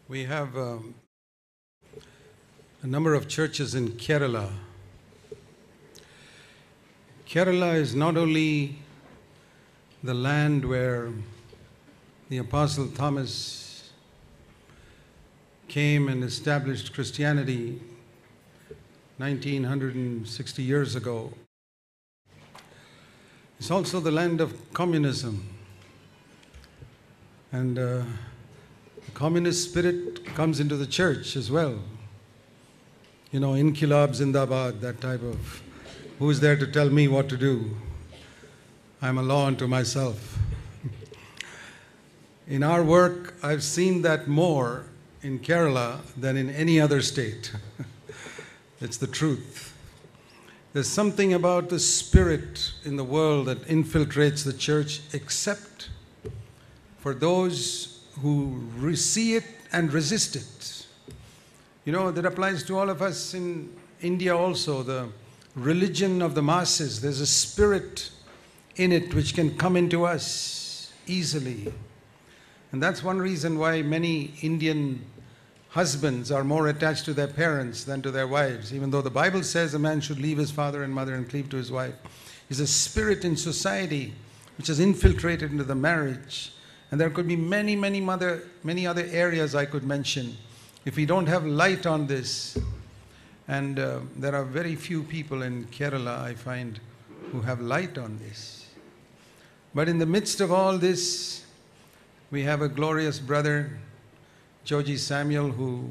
We have a number of churches in Kerala. Kerala is not only the land where the Apostle Thomas came and established Christianity 1960 years ago. It's also the land of communism. And the communist spirit comes into the church as well. You know, Inkilab Zindabad, that type of, who is there to tell me what to do? I'm a law unto myself. In our work, I've seen that more in Kerala than in any other state. It's the truth. There's something about the spirit in the world that infiltrates the church, except for those who see it and resist it. You know, that applies to all of us in India also, the religion of the masses. There's a spirit in it which can come into us easily. And that's one reason why many Indian husbands are more attached to their parents than to their wives, even though the Bible says a man should leave his father and mother and cleave to his wife. There's a spirit in society which has infiltrated into the marriage. And there could be many other areas I could mention. If we don't have light on this, and there are very few people in Kerala, I find, who have light on this. But in the midst of all this, we have a glorious brother, Joji Samuel,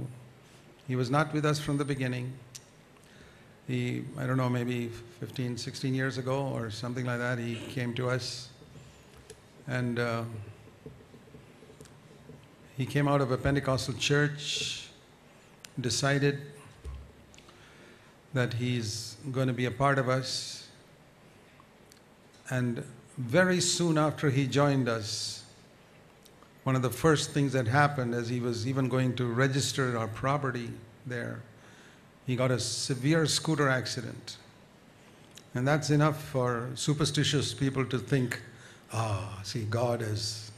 he was not with us from the beginning. I don't know, maybe 15, 16 years ago or something like that, he came to us. And he came out of a Pentecostal church, decided that he's going to be a part of us. And very soon after he joined us, one of the first things that happened as he was even going to register our property there, he got a severe scooter accident. And that's enough for superstitious people to think, see, God has...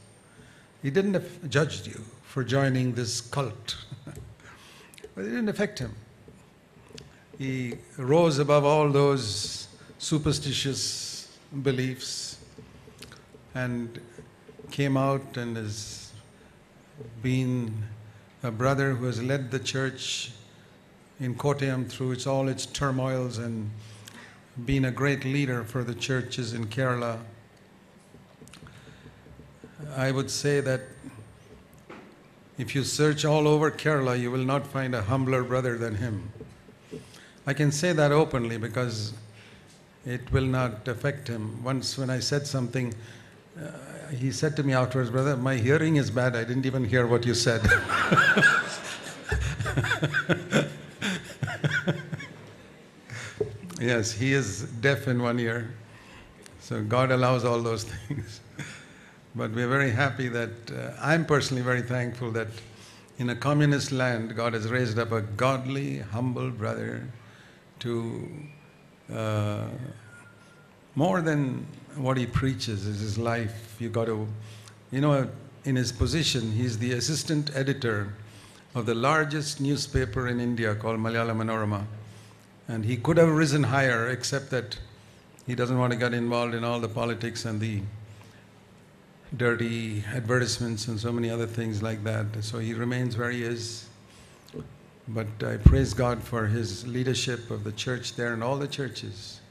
He didn't have judged you for joining this cult. But it didn't affect him. He rose above all those superstitious beliefs and came out and has been a brother who has led the church in Kottayam through all its turmoils and been a great leader for the churches in Kerala. I would say that if you search all over Kerala, you will not find a humbler brother than him. I can say that openly because it will not affect him. Once when I said something, he said to me afterwards, "Brother, my hearing is bad. I didn't even hear what you said." Yes, he is deaf in one ear. So God allows all those things. But we're very happy that, I'm personally very thankful that in a communist land, God has raised up a godly, humble brother to, more than what he preaches is his life. You got to, you know, in his position, he's the assistant editor of the largest newspaper in India called Malayalam Manorama. And he could have risen higher, except that he doesn't want to get involved in all the politics and the dirty advertisements and so many other things like that. So he remains where he is. But I praise God for his leadership of the church there and all the churches.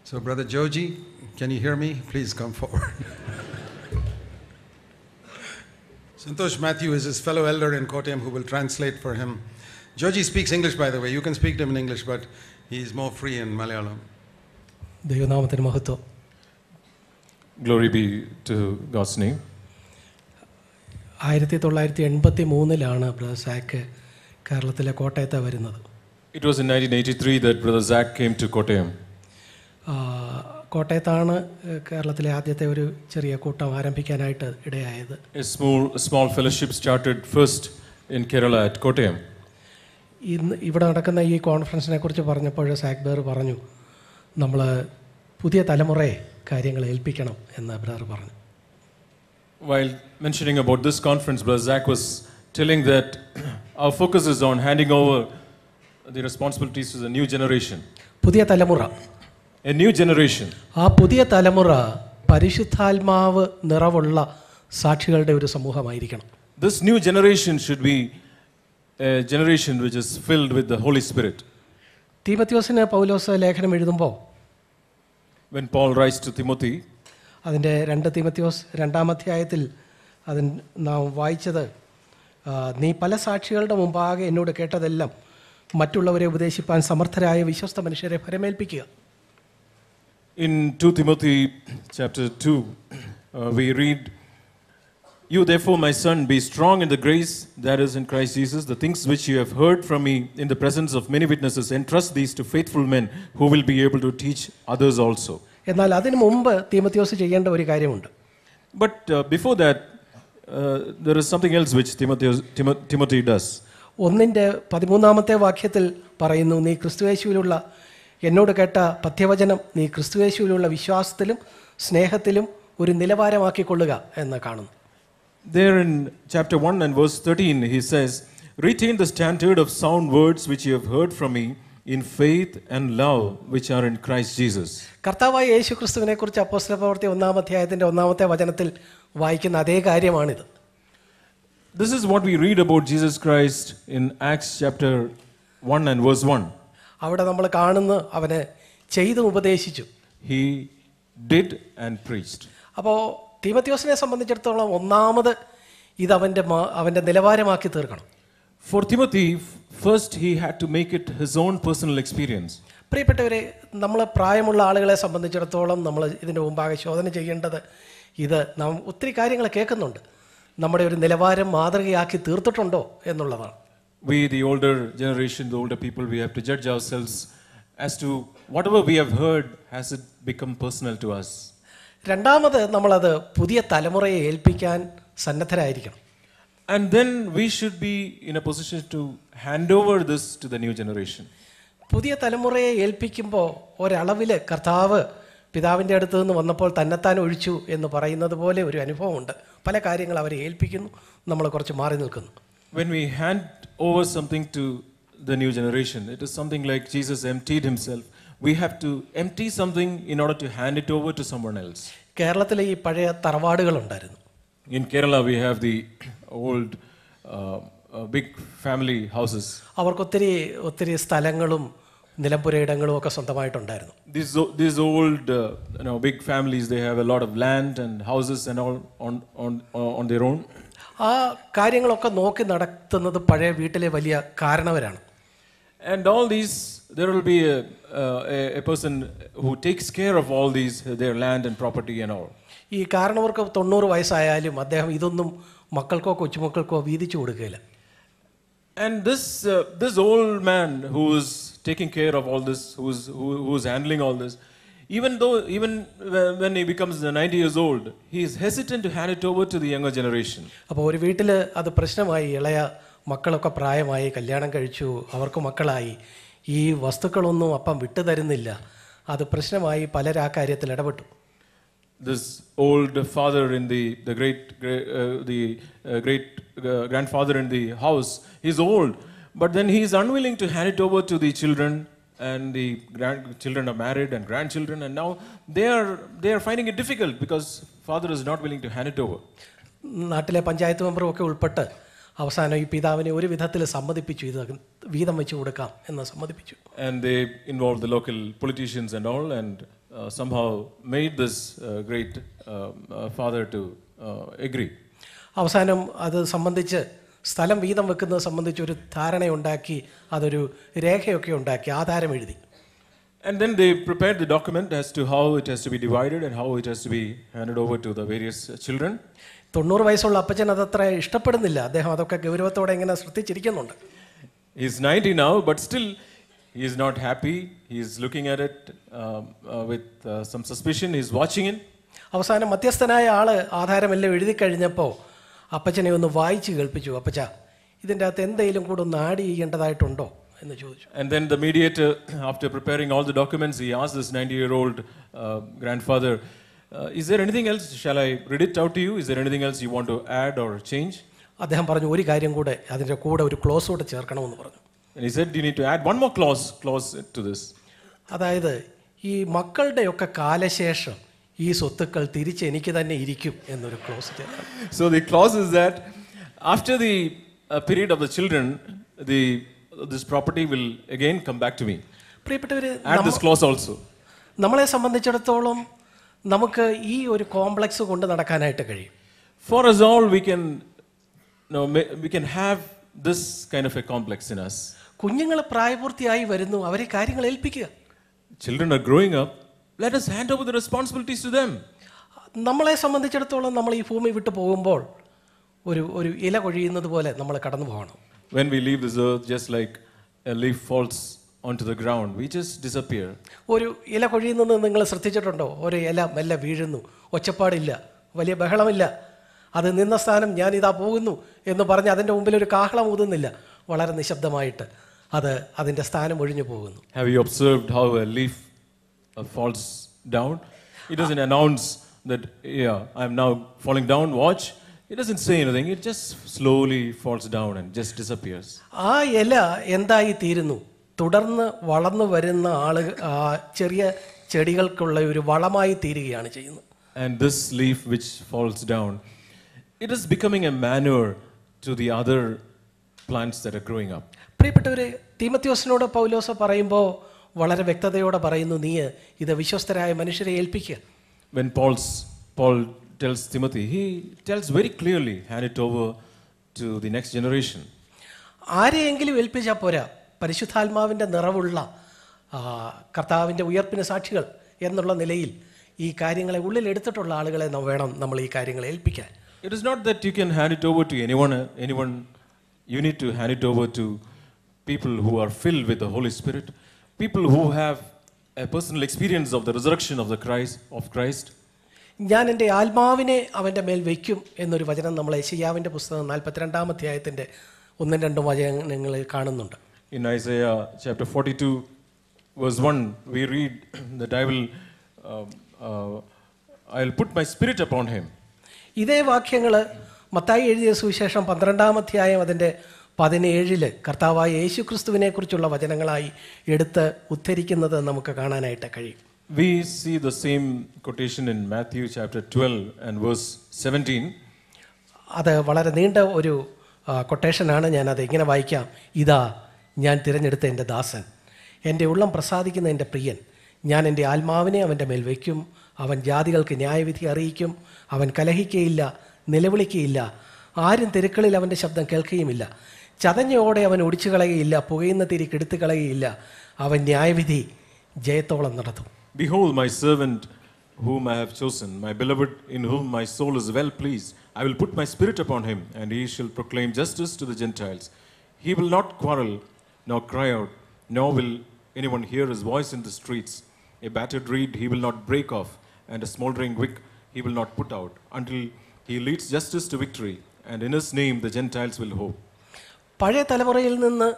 So Brother Joji, can you hear me? Please come forward. Santosh Matthew is his fellow elder in Kottayam who will translate for him. Joji speaks English, by the way. You can speak to him in English, but he's more free in Malayalam. ദൈവനാമത്തിന് മഹത്വം. Glory be to God's name. 1983 brother Zach കേരളത്തിലെ കോട്ടയത്തെ വരുന്നത്. It was in 1983 that Brother Zach came to Kottayam. കോട്ടയത്താണ് കേരളത്തിലെ ആദ്യത്തെ ഒരു ചെറിയ കൂട്ടം ആരംഭിക്കാനായിട്ട് ഇടയായത്. A small fellowship started first in Kerala at Kottayam. ഇന്ന് ഇവിടെ നടക്കുന്ന ഈ കോൺഫറൻസിനെ കുറിച്ച് പറഞ്ഞപ്പോൾ സാക്ക് ബ്രദർ പറഞ്ഞു, നമ്മൾ പുതിയ തലമുറയെ കാര്യങ്ങൾ ഏൽപ്പിക്കണം എന്ന് ബ്രദർ പറഞ്ഞു. While mentioning about this conference, Brother Zach was telling that our focus is on handing over the responsibilities to the new generation. പുതിയ തലമുറ, A new generation. ആ പുതിയ തലമുറ പരിശുദ്ധാത്മാവ് നിറവുള്ള സാക്ഷികളുടെ ഒരു സമൂഹമായിരിക്കണം. This new generation should be a generation which is filled with the Holy Spirit. തീമോഥെയോസിന് പൗലോസ് ലേഖനം എഴുതുമ്പോൾ When Paul writes to Timothy, അതിൻ്റെ 2 തീമോഥെയോസ് 2-ാം അധ്യായത്തിൽ നാം വായിച്ചത്, നീ പല സാക്ഷികളുടെ മുമ്പാകെ എന്നോട് കേട്ടതെല്ലാം മറ്റുള്ളവരെ ഉപദേശിപ്പാൻ സമർത്ഥരായ വിശ്വസ്ത മനുഷ്യരെ ഫലമേൽപ്പിക്കുക. in 2 Timothy chapter 2, we read, "You therefore, my son, be strong in the grace that is in Christ Jesus. The things which you have heard from me in the presence of many witnesses, entrust these to faithful men who will be able to teach others also." എന്നാൽ അതിനു മുമ്പ് തീമോഥെയോസ് ചെയ്യേണ്ട ഒരു കാര്യമുണ്ട്. But before that, there is something else which Timothy does. 1:13 വാക്യത്തിൽ പറയുന്നു, നീ ക്രിസ്തുയേശുവിലുള്ള എന്നോട് കേട്ട പഥ്യവചനം നീ ക്രിസ്തുയേശുവിലുള്ള വിശ്വാസത്തിലും സ്നേഹത്തിലും ഒരു നിലവാരമാക്കിക്കൊള്ളുക എന്ന് കാണുന്നു. There in chapter 1 and verse 13, he says, "Retain the standard of sound words which you have heard from me in faith and love which are in Christ Jesus." കർത്താവായ യേശു ക്രിസ്തുവിനെ കുറിച്ച് അപ്പോസ്തലപ്രവൃത്തി 1-ാം അധ്യായത്തിൻ്റെ 1-ാമത്തെ വചനത്തിൽ വായിക്കുന്ന അതേ കാര്യമാണിത്. This is what we read about Jesus Christ in Acts chapter 1 and verse 1. അവിടെ നമ്മൾ കാണുന്നു, അവന് ചെയ്തും ഉപദേശിച്ചു. He did and preached. അപ്പോൾ തീമോഥെയോസിനെ സംബന്ധിച്ചിടത്തോളം ഒന്നാമത് ഇത് അവൻ്റെ നിലവാരമാക്കി തീർക്കണം. For Timothy, first he had to make it his own personal experience. പ്രിയപ്പെട്ടവരെ, നമ്മൾ പ്രായമുള്ള ആളുകളെ സംബന്ധിച്ചിടത്തോളം നമ്മൾ ഇതിൻ്റെ മുമ്പാകെ ശോധന ചെയ്യേണ്ടത്, ഇത് നാം ഒത്തിരി കാര്യങ്ങൾ കേൾക്കുന്നുണ്ട്, നമ്മുടെ ഒരു നിലവാരം മാതൃകയാക്കി തീർത്തിട്ടുണ്ടോ എന്നുള്ളതാണ്. We, the older generation, the older people, we have to judge ourselves as to whatever we have heard, has it become personal to us. രണ്ടാമത് നമ്മളത് പുതിയ തലമുറയെ ഏൽപ്പിക്കാൻ സന്നദ്ധരായിരിക്കണം. And then we should be in a position to hand over this to the new generation. പുതിയ തലമുറയെ ഏൽപ്പിക്കുമ്പോൾ ഒരളവിൽ കർത്താവ് പിതാവിൻ്റെ അടുത്ത് നിന്ന് വന്നപ്പോൾ തന്നെത്താൻ ഒഴിച്ചു എന്ന് പറയുന്നത് പോലെ ഒരു അനുഭവമുണ്ട്. പല കാര്യങ്ങൾ അവരെ ഏൽപ്പിക്കുന്നു, നമ്മൾ കുറച്ച് മാറി നിൽക്കുന്നു. When we hand over something to the new generation, it is something like Jesus emptied himself. We have to empty something in order to hand it over to someone else. കേരളത്തിലെ ഈ പഴയ തറവാടുകളുണ്ടായിരുന്നു. In Kerala, we have the old big family houses. അവർക്ക് ഒത്തിരി സ്ഥലങ്ങളും നിലംപുരയിടങ്ങളും ഒക്കെ സ്വന്തമായിട്ടുണ്ടായിരുന്നു. These old big families, they have a lot of land and houses and all on their own. ആ കാര്യങ്ങളൊക്കെ നോക്കി നടത്തുന്നത് പഴയ വീട്ടിലെ വലിയ കാരണവരാണ്. And all these, there will be a person who takes care of all these, their land and property and all. ഈ കാരണവർക്ക് 90 വയസ്സായാലും അദ്ദേഹം ഇതൊന്നും മക്കൾക്കോ കൊച്ചുമക്കൾക്കോ വീതിച്ചു കൊടുക്കുകയില്ല. And this old man who is taking care of all this, who is handling all this, even when he becomes 90 years old, he is hesitant to hand it over to the younger generation. അപ്പോൾ ഒരു വീട്ടിൽ അത് പ്രശ്നമായി. ഇളയ മക്കളൊക്കെ പ്രായമായി, കല്യാണം കഴിച്ചു, അവർക്ക് മക്കളായി, ഈ വസ്തുക്കളൊന്നും അപ്പം വിട്ടു തരുന്നില്ല. അത് പ്രശ്നമായി, പലരും ആ കാര്യത്തിൽ ഇടപെട്ടു. This old father in the great grandfather in the house, he's old, but then he is unwilling to hand it over to the children, and the grandchildren are married and grandchildren, and now they are finding it difficult because father is not willing to hand it over. നാട്ടിലെ പഞ്ചായത്ത് മെമ്പറും ഒക്കെ ഉൾപ്പെട്ട് അവസാനം ഈ പിതാവിനെ ഒരു വിധത്തിൽ സമ്മതിപ്പിച്ചു, ഇത് വീതം വെച്ച് കൊടുക്കാം എന്ന് സമ്മതിപ്പിച്ചു. And they involved the local politicians and all, and somehow made this great father to agree. അവസാനം അത് സംബന്ധിച്ച് സ്ഥലം വീതം വെക്കുന്നത് സംബന്ധിച്ച് ഒരു ധാരണയുണ്ടാക്കി, അതൊരു രേഖയൊക്കെ ഉണ്ടാക്കി, ആധാരം എഴുതി. And then they prepared the document as to how it has to be divided and how it has to be handed over to the various children. 90 വയസ്സുള്ള അപ്പച്ചൻ അതത്ര ഇഷ്ടപ്പെടുന്നില്ല. അദ്ദേഹം അതൊക്കെ ഗൗരവത്തോടെ ഇങ്ങനെ ശ്രദ്ധിച്ചിരിക്കുന്നുണ്ട്. He is 90 now, but still he is not happy. He is looking at it with some suspicion. He is watching it. അവസാനം മധ്യസ്ഥനായ ആള് ആധാരമെല്ലാം എഴുതി കഴിഞ്ഞപ്പോൾ അപ്പച്ചനെ ഒന്ന് വായിച്ച് കേൾപ്പിച്ചു. അപ്പച്ച, ഇതിൻ്റെ അകത്ത് എന്തെങ്കിലും കൂടെ ഒന്ന് ആഡ് ചെയ്യേണ്ടതായിട്ടുണ്ടോ എന്ന് ചോദിച്ചു. And then the mediator, after preparing all the documents, he asked this 90-year-old grandfather, is there anything else? Shall I read it out to you? Is there anything else you want to add or change? അദ്ദേഹം പറഞ്ഞു ഒരു കാര്യം കൂടെ അതിൻ്റെ കൂടെ ഒരു close കൂടെ ചേർക്കണമെന്ന് പറഞ്ഞു. And he said, you need to add one more clause to this. അതായത് ഈ മക്കളുടെയൊക്കെ കാലശേഷം ഈ സ്വത്തുക്കൾ തിരിച്ച് എനിക്ക് തന്നെ ഇരിക്കും എന്നൊരു ക്ലോസ് ചേർക്കണം. So the clause is that after the period of the children, this property will again come back to me. പ്രിയപ്പെട്ടവര്, Add this clause also. നമ്മളെ സംബന്ധിച്ചിടത്തോളം നമുക്ക് ഈ ഒരു കോംപ്ലക്സ് കൊണ്ട് നടക്കാനായിട്ട് കഴിയും. For us all, we can have this kind of a complex in us. കുഞ്ഞുങ്ങൾ പ്രായപൂർത്തിയായി വരുന്നു, അവരെ കാര്യങ്ങൾ ഏൽപ്പിക്കുക. Children are growing up. Let us hand over the responsibilities to them. നമ്മളെ സംബന്ധിച്ചിടത്തോളം നമ്മൾ ഈ ഭൂമി വിട്ടു പോകുമ്പോൾ ഒരു ഇല കൊഴിയുന്നത് പോലെ നമ്മൾ കടന്നു പോകണം. When we leave this earth, just like a leaf falls onto the ground, we just disappear. ഒരു ഇല കൊഴിയുന്നത് നിങ്ങൾ ശ്രദ്ധിച്ചിട്ടുണ്ടോ? ഒരു ഇല മെല്ലെ വീഴുന്നു, ഒച്ചപ്പാടില്ല, വലിയ ബഹളമില്ല. അത് നിന്ന സ്ഥാനം ഞാൻ ഇതാ പോകുന്നു എന്ന് പറഞ്ഞ് അതിൻ്റെ മുമ്പിൽ ഒരു കാഹളം ഊതുന്നില്ല, വളരെ നിശബ്ദമായിട്ട് അത് അതിൻ്റെ സ്ഥാനം ഒഴിഞ്ഞു പോകുന്നു. Have you observed how a leaf falls down? It doesn't announce that, yeah, I'm now falling down, watch. It doesn't say anything. It just slowly falls down and just disappears. ആ ഇല എന്തായി തീരുന്നു? തുടർന്ന് വളർന്നു വരുന്ന ചെറിയ ചെടികൾക്കുള്ള ഒരു വളമായി തീരുകയാണ് ചെയ്യുന്നത്. And this leaf which falls down, it is becoming a manure to the other plants that are growing up. പ്രിയപ്പെട്ടവരെ, തീമോഥെയോസിനോട് പൗലോസ് പറയുമ്പോൾ വളരെ വ്യക്തതയോടെ പറയുന്നു, നീ ഇത് വിശ്വസ്തരായ മനുഷ്യരെ ഏൽപ്പിക്കുക. When Paul tells Timothy, he tells very clearly, hand it over to the next generation. ആരെയെങ്കിലും ഏൽപ്പിച്ചാൽ പോരാ, പരിശുദ്ധാത്മാവിൻ്റെ നിറവുള്ള കർത്താവിൻ്റെ ഉയർപ്പിന് സാക്ഷികൾ എന്നുള്ള നിലയിൽ ഈ കാര്യങ്ങളെ ഉള്ളിലെടുത്തിട്ടുള്ള ആളുകളെ വേണം നമ്മൾ ഈ കാര്യങ്ങളെ ഏൽപ്പിക്കാൻ. It is not that you can hand it over to anyone. You need to hand it over to people who are filled with the Holy Spirit, people who have a personal experience of the resurrection of Christ. ഞാൻ എൻ്റെ ആത്മാവിനെ അവൻ്റെ മേൽ വയ്ക്കും എന്നൊരു വചനം നമ്മൾ യെശയ്യാവിൻ്റെ പുസ്തകം 42-ാം അധ്യായത്തിൻ്റെ 1-2 വചനങ്ങളിൽ കാണുന്നുണ്ട്. In Isaiah chapter 42 verse 1 we read that I'll put my spirit upon him. ഇതേ വാക്യങ്ങൾ മത്തായി എഴുതിയ സുവിശേഷം 12-ാം അധ്യായം അതിൻ്റെ 17 കർത്താവായ യേശുക്രിസ്തുവിനെ കുറിച്ചുള്ള വചനങ്ങളായി എടുത്ത് ഉദ്ധരിക്കുന്നത് നമുക്ക് കാണാനായിട്ട് കഴിയും. We see the same quotation in Matthew chapter 12 and verse 17. അത് വളരെ നീണ്ട ഒരു കൊട്ടേഷനാണ്. ഞാനത് ഇങ്ങനെ വായിക്കാം. ഇതാ ഞാൻ തിരഞ്ഞെടുത്ത എൻ്റെ ദാസൻ, എൻ്റെ ഉള്ളം പ്രസാദിക്കുന്ന എൻ്റെ പ്രിയൻ. ഞാൻ എൻ്റെ ആത്മാവിനെ അവൻ്റെ മേൽ വയ്ക്കും. അവൻ ജാതികൾക്ക് ന്യായവിധി അറിയിക്കും. അവൻ കലഹിക്കുകയില്ല, നിലവിളിക്കുകയില്ല. ആരും തെരുക്കളിൽ അവൻ്റെ ശബ്ദം കേൾക്കുകയുമില്ല. ചതഞ്ഞോടെ അവൻ ഒടിച്ചു കളയുകയില്ല, പുകയുന്ന തിരി കെടുത്തു കളയുകയില്ല. അവൻ ന്യായവിധി ജയത്തോളം നടത്തും. Behold my servant whom I have chosen, my beloved in whom my soul is well pleased. I will put my spirit upon him, and he shall proclaim justice to the Gentiles. He will not quarrel, nor cry out, nor will anyone hear his voice in the streets. A battered reed he will not break off, and a smoldering wick he will not put out, until he leads justice to victory, and in his name the Gentiles will hope. പഴയ തലമുറയിൽ നിന്ന്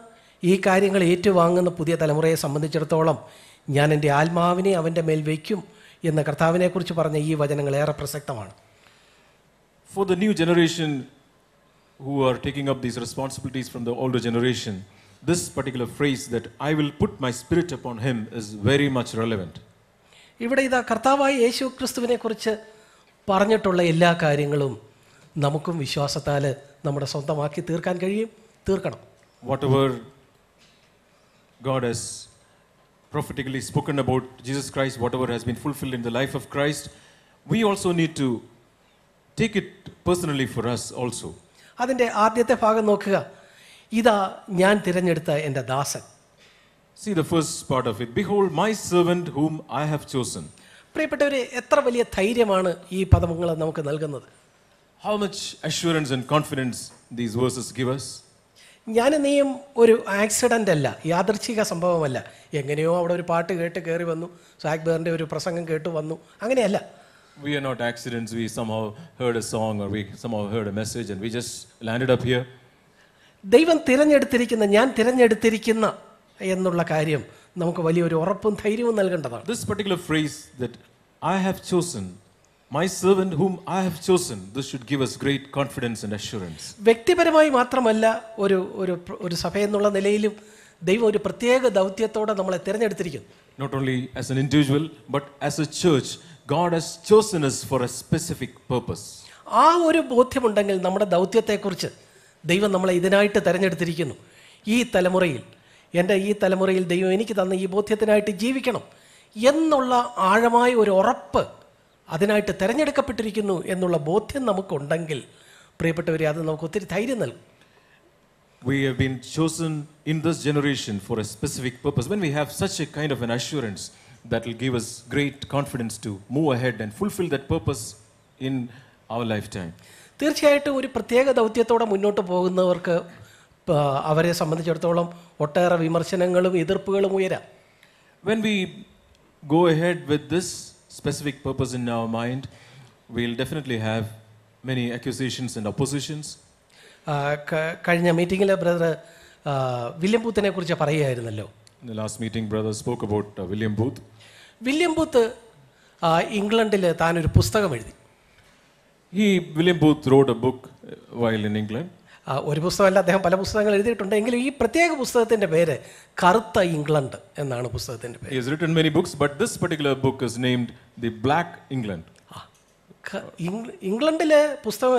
ഈ കാര്യങ്ങൾ ഏറ്റുവാങ്ങുന്ന പുതിയ തലമുറയെ സംബന്ധിച്ചിടത്തോളം ഞാൻ എൻ്റെ ആത്മാവിനെ അവൻ്റെ മേൽ വയ്ക്കും എന്ന കർത്താവിനെക്കുറിച്ച് പറഞ്ഞ ഈ വചനങ്ങൾ ഏറെ പ്രസക്തമാണ്. For the new generation who are taking up these responsibilities from the older generation, this particular phrase that I will put my spirit upon him is very much relevant. ഇവിടെ ഇതാ കർത്താവായ യേശു ക്രിസ്തുവിനെ കുറിച്ച് പറഞ്ഞിട്ടുള്ള എല്ലാ കാര്യങ്ങളും നമുക്കും വിശ്വാസത്താൽ നമ്മുടെ സ്വന്തമാക്കി തീർക്കാൻ തീർക്കണം. Whatever God has prophetically spoken about Jesus Christ, whatever has been fulfilled in the life of Christ, we also need to take it personally for us also. അതിൻ്റെ ആദ്യത്തെ ഭാഗം നോക്കുക. ഇതാ ഞാൻ തിരഞ്ഞെടുത്ത എൻ്റെ ദാസൻ. See the first part of it. Behold my servant whom I have chosen. പ്രിയപ്പെട്ടവരെ, എത്ര വലിയ ധൈര്യമാണ് ഈ പദങ്ങൾ നമുക്ക് നൽകുന്നത്. How much assurance and confidence these verses give us. ഞാൻ നീയും ഒരു ആക്സിഡൻ്റ് അല്ല, യാദൃച്ഛിക സംഭവമല്ല. എങ്ങനെയോ അവിടെ ഒരു പാട്ട് കേട്ട് കയറി വന്നു, സാഗ്ബേറിൻ്റെ ഒരു പ്രസംഗം കേട്ട് വന്നു, അങ്ങനെയല്ല. We are not accidents. We somehow heard a song or we somehow heard a message and we just landed up here. ദൈവം തിരഞ്ഞെടുത്തിരിക്കുന്ന, ഞാൻ തിരഞ്ഞെടുത്തിരിക്കുന്ന എന്നുള്ള കാര്യം നമുക്ക് വലിയൊരു ഉറപ്പും ധൈര്യവും നൽകേണ്ടതാണ്. This particular phrase that I have chosen My servant whom I have chosen. This should give us great confidence and assurance. വ്യക്തിപരമായി മാത്രമല്ല ഒരു സഭ എന്നുള്ള നിലയിലും ദൈവം ഒരു പ്രത്യേക ദൗത്യത്തോടെ നമ്മളെ തിരഞ്ഞെടുത്തിരിക്കുന്നു. Not only as an individual, but as a church, God has chosen us for a specific purpose. ആ ഒരു ബോധ്യമുണ്ടെങ്കിൽ നമ്മുടെ ദൗത്യത്തെക്കുറിച്ച് ദൈവം നമ്മളെ ഇതിനായിട്ട് തിരഞ്ഞെടുത്തിരിക്കുന്നു. ഈ തലമുറയിൽ ദൈവം എനിക്ക് തന്ന ഈ ബോധ്യത്തിനായിട്ട് ജീവിക്കണം എന്നുള്ള ആഴമായ ഒരു ഉറപ്പ്, അതിനായിട്ട് തിരഞ്ഞെടുക്കപ്പെട്ടിരിക്കുന്നു എന്നുള്ള ബോധ്യം നമുക്കുണ്ടെങ്കിൽ പ്രിയപ്പെട്ടവരെ, അത് നമുക്ക് ഒത്തിരി ധൈര്യം നൽകും. We have been chosen in this generation for a specific purpose. When we have such a kind of an assurance, that will give us great confidence to move ahead and fulfill that purpose in our lifetime. തീർച്ചയായിട്ടും ഒരു പ്രത്യേക ദൗത്യത്തോടെ മുന്നോട്ട് പോകുന്നവർക്ക് അവരെ സംബന്ധിച്ചിടത്തോളം ഒട്ടേറെ വിമർശനങ്ങളും എതിർപ്പുകളും ഉയരാം. When we go ahead with this specific purpose in our mind, we'll definitely have many accusations and oppositions. കഴിഞ്ഞ മീറ്റിങ്ങിൽ ബ്രദർ വില്യം ബൂത്തിനെ കുറിച്ച് പറയുകയായിരുന്നല്ലോ. In the last meeting, brother spoke about William Booth. William booth ഇംഗ്ലണ്ടിൽ താനൊരു പുസ്തകം എഴുതി. William Booth wrote a book while in England. ഒരു പുസ്തകമല്ല, അദ്ദേഹം പല പുസ്തകങ്ങൾ എഴുതിയിട്ടുണ്ട്. എങ്കിലും ഈ പ്രത്യേക പുസ്തകത്തിൻ്റെ പേര് കറുത്ത ഇംഗ്ലണ്ട് എന്നാണ് പുസ്തകത്തിൻ്റെ പേര്. He has written many books, but this particular book is named The Black England. ഇംഗ്ലണ്ടിലെ പുസ്തകം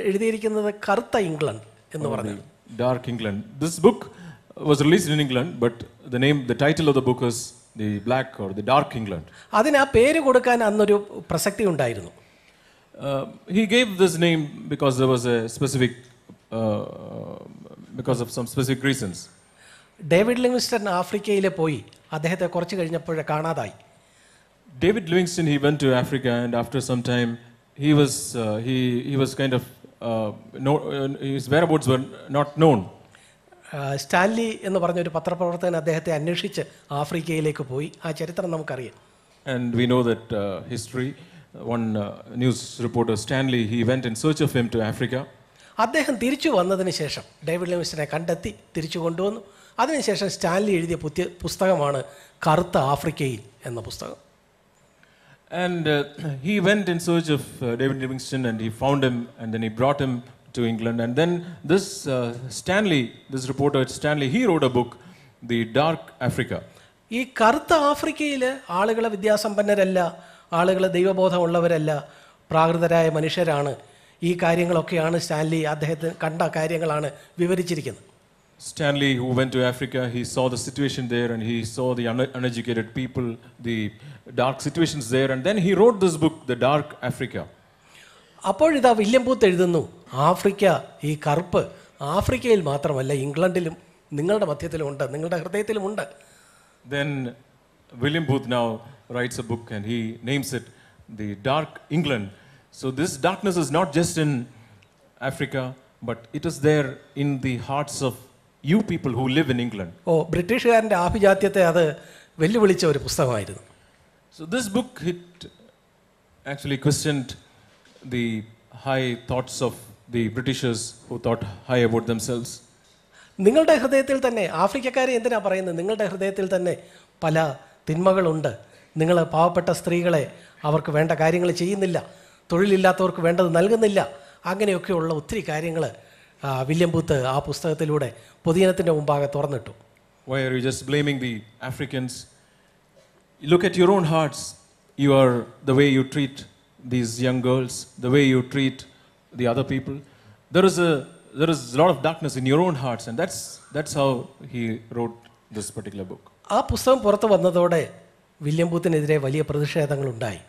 എഴുതിയിരിക്കുന്നത് കറുത്ത ഇംഗ്ലണ്ട് എന്ന് പറഞ്ഞു. Dark England. This book was released in England, but the title of the book is The Black or The Dark England. അതിന് ആ പേര് കൊടുക്കാൻ അന്നൊരു പ്രസക്തി ഉണ്ടായിരുന്നു. He gave this name because there was a specific, because of some specific reasons. David Livingstone ആഫ്രിക്കയിൽ പോയി അദ്ദേഹത്തെ കുറച്ച് കഴിഞ്ഞപ്പോഴേ കാണാതായി. David Livingstone, he went to Africa, and after some time he was kind of his whereabouts were not known. Stanley എന്ന് പറഞ്ഞൊരു പത്രപ്രവർത്തകൻ അദ്ദേഹത്തെ അന്വേഷിച്ച് ആഫ്രിക്കയിലേക്ക് പോയി. ആ ചരിത്രം നമുക്കറിയാം. And we know that history. One news reporter, Stanley, he went in search of him to Africa. അദ്ദേഹം തിരിച്ചു വന്നതിന് ശേഷം ഡേവിഡ് ലിവിങ്സ്റ്റനെ കണ്ടെത്തി തിരിച്ചു കൊണ്ടുവന്നു. അതിനുശേഷം സ്റ്റാൻലി എഴുതിയ പുസ്തകമാണ് കറുത്ത ആഫ്രിക്കയിൽ എന്ന പുസ്തകം. And he went in search of David Livingstone, and he found him, and then he brought him to England. And then this reporter Stanley, he wrote a book, The Dark Africa. ഈ കറുത്ത ആഫ്രിക്കയിൽ ആളുകൾ വിദ്യാസമ്പന്നരല്ല, ആളുകൾ ദൈവബോധമുള്ളവരല്ല, പ്രാകൃതരായ മനുഷ്യരാണ്. ഈ കാര്യങ്ങളൊക്കെയാണ് Stanley അദ്ദേഹത്തിന് കണ്ട കാര്യങ്ങളാണ് വിവരിച്ചിരിക്കുന്നത്. Stanley, who went to Africa, he saw the situation there, and he saw the uneducated people, the dark situations there, and then he wrote this book, The Dark Africa. അപ്പോഴിതാ വില്യം ബൂത്ത് എഴുതുന്നു, Africa, ഈ കറുപ്പ് ആഫ്രിക്കയിൽ മാത്രമല്ല ഇംഗ്ലണ്ടിലും നിങ്ങളുടെ മധ്യത്തിലുമുണ്ട്, നിങ്ങളുടെ ഹൃദയത്തിലുമുണ്ട്. Then William Booth now writes a book, and he names it The Dark England. So this darkness is not just in Africa, but it is there in the hearts of you people who live in England. ബ്രിട്ടീഷുകാരൻ്റെ ആഭിജാത്യത്തെ അത് വെല്ലുവിളിച്ച ഒരു പുസ്തകമായിരുന്നു. So this book, it actually questioned the high thoughts of the Britishers who thought high about themselves. നിങ്ങളുടെ ഹൃദയത്തിൽ തന്നെ, ആഫ്രിക്കക്കാരെ എന്തിനാ പറയുന്നത്, നിങ്ങളുടെ ഹൃദയത്തിൽ തന്നെ പല തിന്മകളുണ്ട്. നിങ്ങൾ പാവപ്പെട്ട സ്ത്രീകളെ അവർക്ക് വേണ്ട കാര്യങ്ങൾ ചെയ്യുന്നില്ല, തൊഴിലില്ലാത്തവർക്ക് വേണ്ടത് നൽകുന്നില്ല. അങ്ങനെയൊക്കെയുള്ള ഒത്തിരി കാര്യങ്ങൾ വില്യം ബൂത്ത് ആ പുസ്തകത്തിലൂടെ പൊതുജനത്തിൻ്റെ മുമ്പാകെ തുറന്നിട്ടു. Why are you just blaming the Africans? Look at your own hearts. You are the way you treat these young girls, the way you treat the other people. There is a lot of darkness in your own hearts, and that's how he wrote this particular book. ആ പുസ്തകം പുറത്തു വന്നതോടെ William ബൂത്തിനെതിരെ വലിയ പ്രതിഷേധങ്ങളുണ്ടായി.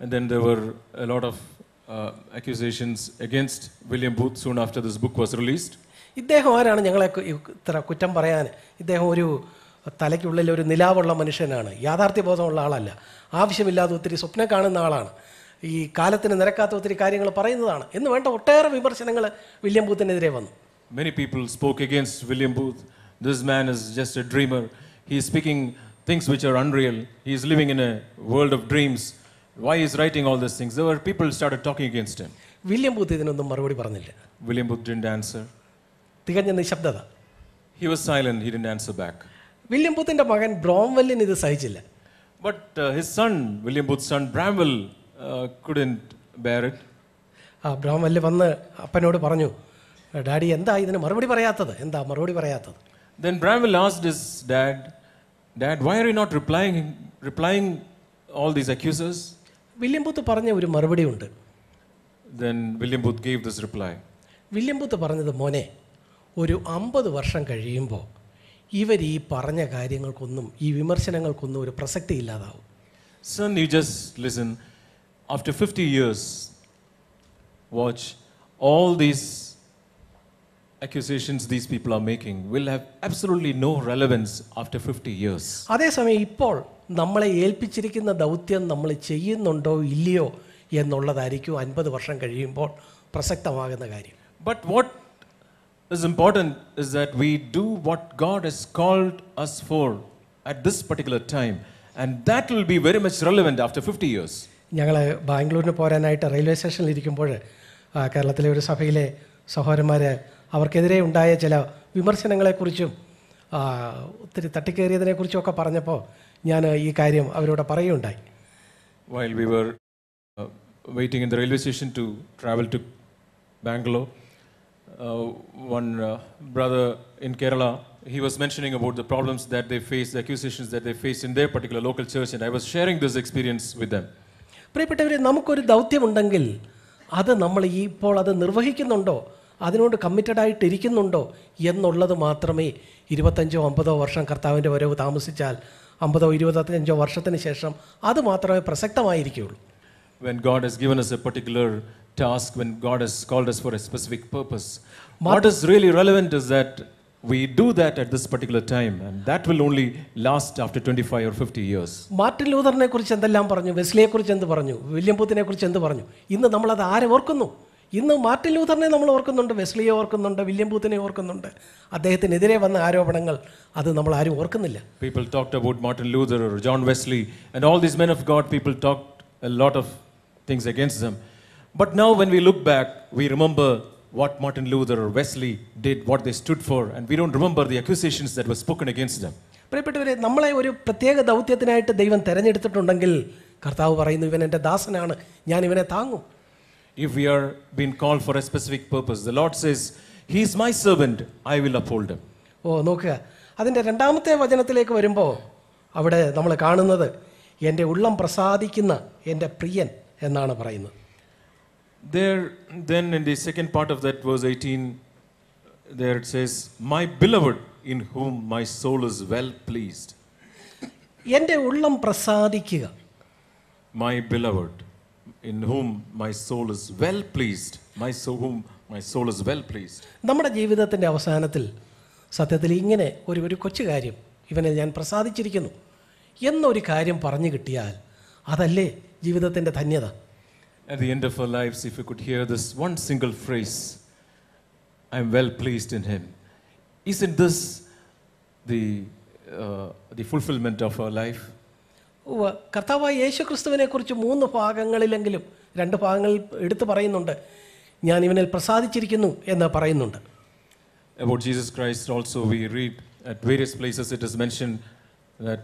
And then there were a lot of accusations against William Booth soon after this book was released. ഇദ്ദേഹം ആരാണ് ഞങ്ങളെ ഇത്ര കുറ്റം പറയാൻ? ഇദ്ദേഹം ഒരു തലയ്ക്കുള്ളിൽ ഒരു നിലാവുള്ള മനുഷ്യനാണ്, യാഥാർത്ഥ്യബോധമുള്ള ആളല്ല, ആവശ്യമില്ലാതെ ഒത്തിരി സ്വപ്നം കാണുന്ന ആളാണ്, ഈ കാലത്തിന് നിരക്കാത്ത ഒത്തിരി കാര്യങ്ങൾ പറയുന്നതാണ് എന്ന് വേണ്ട ഒട്ടേറെ വിമർശനങ്ങൾ വില്യം ബൂത്തിനെതിരെ വന്നു. Many people spoke against William Booth. This man is just a dreamer. He is speaking things which are unreal. He is living in a world of dreams. Why is writing all these things? There were people started talking against him. William booth ഇതിനൊന്നും മറുപടി പറഞ്ഞില്ല. William Booth didn't answer. തികഞ്ഞ നിശബ്ദത. He was silent. He didn't answer back. William ബൂത്തിന്റെ മകൻ ബ്രോംവെല്ലിന് ഇത് സഹിച്ചില്ല. But his son, William Booth's son Bramwell, couldn't bear it. ബ്രഹ്മല്ല് വന്ന് അപ്പനോട് പറഞ്ഞു, ഡാഡി എന്താ ഇതിന് മറുപടി പറയാത്തത്, എന്താ മറുപടി പറയാത്തത്? Then Bramwell asked his dad, Dad, why are you not replying all these accusers? William booth പറഞ്ഞ ഒരു മറുപടി ഉണ്ട്. Then William Booth gave this reply. William booth പറഞ്ഞത്, മോനെ, ഒരു 50 വർഷം കഴിയുമ്പോൾ ഇവർ ഈ പറഞ്ഞ കാര്യങ്ങൾക്കൊന്നും, ഈ വിമർശനങ്ങൾക്കൊന്നും ഒരു പ്രസക്തി ഇല്ലാതാവും. Son, you just listen. After 50 years, watch, all these accusations these people are making will have absolutely no relevance after 50 years. അതേസമയം ഇപ്പോൾ നമ്മളെ ഏൽപ്പിച്ചിരിക്കുന്ന ദൗത്യം നമ്മൾ ചെയ്യുന്നുണ്ടോ ഇല്ലയോ എന്നുള്ളതായിരിക്കും 50 വർഷം കഴിയുമ്പോൾ പ്രസക്തമാകുന്ന കാര്യം. But what is important is that we do what God has called us for at this particular time, and that will be very much relevant after 50 years. ഞങ്ങൾ ബാംഗ്ലൂരിന് പോരാനായിട്ട് റെയിൽവേ സ്റ്റേഷനിൽ ഇരിക്കുമ്പോൾ കേരളത്തിലെ ഒരു സഭയിലെ സഹോദരന്മാർ അവർക്കെതിരെ ഉണ്ടായ ചില വിമർശനങ്ങളെക്കുറിച്ചും ഒത്തിരി തട്ടിക്കേറിയതിനെക്കുറിച്ചും ഒക്കെ പറഞ്ഞപ്പോൾ ഞാൻ ഈ കാര്യം അവരോട് പറയുകയുണ്ടായി. While we were waiting in the railway station to travel to Bangalore, one brother in Kerala, he was mentioning about the problems that they face, the accusations that they face in their particular local church, and I was sharing this experience with them. പ്രിയപ്പെട്ടവരെ, നമുക്കൊരു ദൗത്യമുണ്ടെങ്കിൽ അത് നമ്മൾ ഇപ്പോൾ അത് നിർവഹിക്കുന്നുണ്ടോ, അതിനോട് committed ആയിട്ടിരിക്കുന്നുണ്ടോ എന്നുള്ളത് മാത്രമേ 25-50 വർഷം കർത്താവിൻ്റെ വരവ് താമസിച്ചാൽ 50-25 വർഷത്തിന് ശേഷം അത് മാത്രമേ പ്രസക്തമായിരിക്കുകയുള്ളൂ. When God has given us a particular task, when God has called us for a specific purpose, what is really relevant is that we do that at this particular time, and that will only last after 25 or 50 years. Martin ലൂഥറിനെ കുറിച്ച് എന്തെല്ലാം പറഞ്ഞു, വെസ്ലിയെ കുറിച്ച് എന്ത് പറഞ്ഞു, William ബൂത്തിനെ കുറിച്ച് എന്ത് പറഞ്ഞു, ഇന്ന് നമ്മളത് ആരെ ഓർക്കുന്നു? ഇന്ന് മാർട്ടിൻ ലൂഥറിനെ നമ്മൾ ഓർക്കുന്നുണ്ട്, വെസ്ലിയെ ഓർക്കുന്നുണ്ട്, വില്യം ബൂത്തിനെ ഓർക്കുന്നുണ്ട്. അദ്ദേഹത്തിനെതിരെ വന്ന ആരോപണങ്ങൾ അത് നമ്മൾ ആരും ഓർക്കുന്നില്ല. People talked about Martin Luther or John Wesley, and all these men of God, people talked a lot of things against them. But now when we look back, we remember what Martin Luther or Wesley did, what they stood for, and we don't remember the accusations that were spoken against them. പ്രിയപ്പെട്ടവരെ, നമ്മളെ ഒരു പ്രത്യേക ദൗത്യത്തിനായിട്ട് ദൈവം തിരഞ്ഞെടുത്തിട്ടുണ്ടെങ്കിൽ കർത്താവ് പറയുന്നു, ഇവൻ എൻ്റെ ദാസനാണ്, ഞാൻ ഇവനെ താങ്ങും. If we are being called for a specific purpose, the Lord says, He is my servant, I will uphold him. നോക്കുക, അതിൻ്റെ 2ാമത്തെ വചനത്തിലേക്ക് വരുമ്പോൾ അവിടെ നമ്മൾ കാണുന്നത് എൻ്റെ ഉള്ളം പ്രസാദിക്കുന്ന എൻ്റെ പ്രിയൻ എന്നാണ് പറയുന്നത്. There, then in the second part of that verse 18, there it says, my beloved in whom my soul is well pleased. എൻ്റെ ഉള്ളം പ്രസാദിക്കുക. My beloved in whom my soul is well pleased. Whom my soul is well pleased. നമ്മുടെ ജീവിതത്തിൻ്റെ അവസാനത്തിൽ സത്യത്തിൽ ഇങ്ങനെ ഒരു കൊച്ചു കാര്യം, ഇവനെ ഞാൻ പ്രസാദിച്ചിരിക്കുന്നു എന്നൊരു കാര്യം പറഞ്ഞു കിട്ടിയാൽ അതല്ലേ ജീവിതത്തിൻ്റെ ധന്യത. At the end of our lives, if we could hear this one single phrase, I am well pleased in him, isn't this the fulfillment of our life? കർത്താവായ യേശു ക്രിസ്തുവിനെ കുറിച്ച് 3 ഭാഗങ്ങളിലെങ്കിലും 2 ഭാഗങ്ങളിൽ എടുത്തു പറയുന്നുണ്ട്, ഞാൻ ഇവനിൽ പ്രസാദിച്ചിരിക്കുന്നു എന്ന് പറയുന്നുണ്ട്. About Jesus Christ also we read at various places it is mentioned that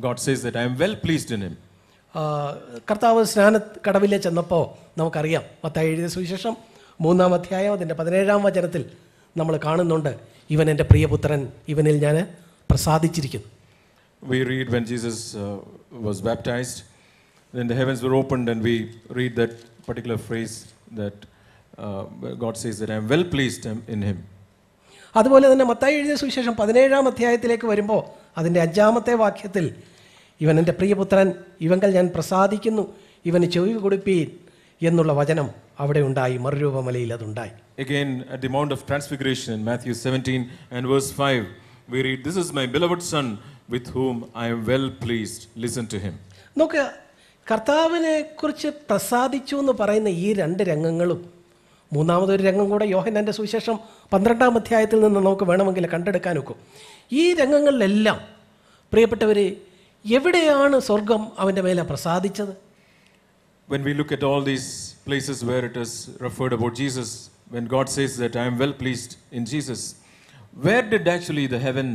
God says that I am well pleased in him. കർത്താവ് സ്നാനക്കടവിലെ ചെന്നപ്പോൾ നമുക്കറിയാം, മത്തായി എഴുതിയ സുവിശേഷം 3-ാം അധ്യായം അതിൻ്റെ 17-ാം വചനത്തിൽ നമ്മൾ കാണുന്നുണ്ട്, ഇവൻ എൻ്റെ പ്രിയപുത്രൻ, ഇവനിൽ ഞാൻ പ്രസാദിച്ചിരിക്കുന്നു. We read when Jesus was baptized, then the heavens were opened, and we read that particular phrase that God says that I am well pleased in him. അതുപോലെ തന്നെ മത്തായി എഴുതിയ സുവിശേഷം 17-ാം അധ്യായത്തിലേക്ക് വരുമ്പോൾ അതിൻ്റെ 5-ാമത്തെ വാക്യത്തിൽ ഇവൻ എൻ്റെ പ്രിയപുത്രൻ, ഇവങ്കൽ ഞാൻ പ്രസാദിക്കുന്നു, ഇവന് ചെവി കൊടുപ്പീൻ എന്നുള്ള വചനം അവിടെ ഉണ്ടായി, മറുരൂപമലയിൽ അതുണ്ടായി. Again at the Mount of Transfiguration in Matthew 17 and verse 5, we read, this is my beloved son with whom I am well pleased, listen to him. നോക്കുക, കർത്താവിനെ കുറിച്ച് പ്രസാദിച്ചു എന്ന് പറയുന്ന ഈ 2 രംഗങ്ങളും, 3-ാമതൊരു രംഗം കൂടെ യോഹന്നാൻ്റെ സുവിശേഷം 12-ാം അധ്യായത്തിൽ നിന്ന് നമുക്ക് വേണമെങ്കിൽ കണ്ടെടുക്കാൻ ഒക്കും. ഈ രംഗങ്ങളിലെല്ലാം പ്രിയപ്പെട്ടവരെ, എവിടെയാണ് സ്വർഗം അവൻ്റെ മേലെ പ്രസാദിച്ചത്? When we look at all these places where it is referred about Jesus, when God says that I am well pleased in Jesus, where did actually the heaven,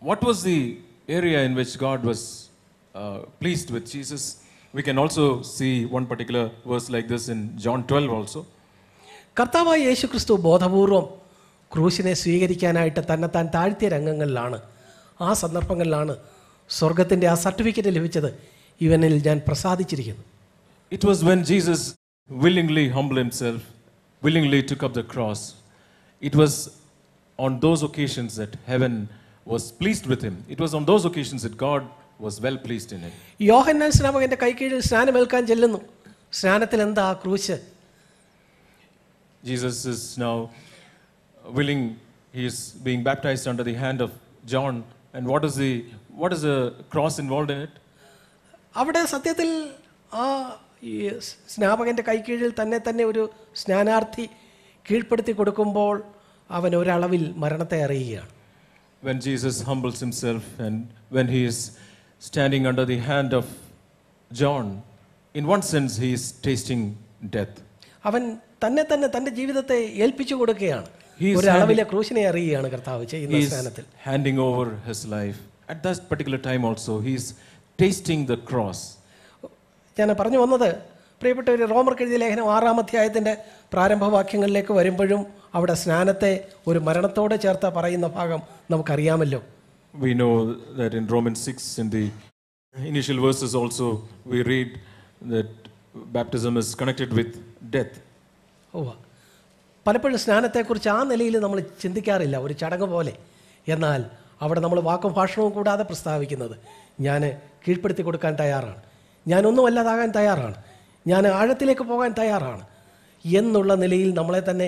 what was the area in which God was pleased with Jesus? We can also see one particular verse like this in John 12 also. കർത്താവായ യേശുക്രിസ്തു ബോധപൂർവം ക്രൂശിനെ സ്വീകരിക്കാനായിട്ട് തന്നെത്താൻ താഴ്ത്തിയ രംഗങ്ങളിലാണ്, ആ സന്ദർഭങ്ങളിലാണ് സ്വർഗത്തിൻ്റെ ആ certificate ലഭിച്ചത്, ഇവനിൽ ഞാൻ പ്രസാദിച്ചിരിക്കുന്നു. It was when Jesus willingly humbled himself, willingly took up the cross. It was on those occasions that heaven was pleased with him. It was on those occasions that God was well pleased in him. യോഹന്നാൻ സ്നാപകന്റെ കൈക്കീഴിൽ സ്നാനമേൽക്കാൻ ചെല്ലുന്നു. സ്നാനത്തിൽ എന്താ ക്രൂശ്? Jesus is now willing, he is being baptized under the hand of John. And what is the cross involved in it? അവിടെ സത്യത്തിൽ ആ ഈ സ്നാപകന്റെ കൈക്കീഴിൽ തന്നെ ഒരു സ്നാനാർത്ഥി കീഴ്പ്പെടുത്തി കൊടുക്കുമ്പോൾ അവൻ ഒരളവിൽ മരണത്തെ അറിയുകയാണ്. When Jesus humbles himself and when he is standing under the hand of John, in one sense he is tasting death. അവൻ തന്നെ തൻ്റെ ജീവിതത്തെ ഏൽപ്പിച്ചു കൊടുക്കുകയാണ്. ഒരളവിലെ ക്രൂശിനെ അറിയുകയാണ് കർത്താവ് ചെയ്യുന്ന സ്നാനത്തിൽ. Handing over his life. At that particular time also he is tasting the cross. ഞാൻ പറഞ്ഞു വന്നത്, പ്രിയപ്പെട്ടവർ, റോമർക്ക് എഴുതിയ ലേഖനം 6-ാം അധ്യായത്തിൻ്റെ പ്രാരംഭവാക്യങ്ങളിലേക്ക് വരുമ്പോഴും അവിടെ സ്നാനത്തെ ഒരു മരണത്തോടെ ചേർത്ത് പറയുന്ന ഭാഗം നമുക്കറിയാമല്ലോ. We know that in Romans 6, in the initial verses also, we read that baptism is connected with death. പലപ്പോഴും സ്നാനത്തെക്കുറിച്ച് ആ നിലയിൽ നമ്മൾ ചിന്തിക്കാറില്ല, ഒരു ചടങ്ങ് പോലെ. എന്നാൽ അവിടെ നമ്മൾ വാക്കും ഭാഷണവും കൂടാതെ പ്രസ്താവിക്കുന്നത്, ഞാൻ കീഴ്പ്പെടുത്തി കൊടുക്കാൻ തയ്യാറാണ്, ഞാനൊന്നും അല്ലാതാകാൻ തയ്യാറാണ്, ഞാൻ ആഴത്തിലേക്ക് പോകാൻ തയ്യാറാണ് എന്നുള്ള നിലയിൽ നമ്മളെ തന്നെ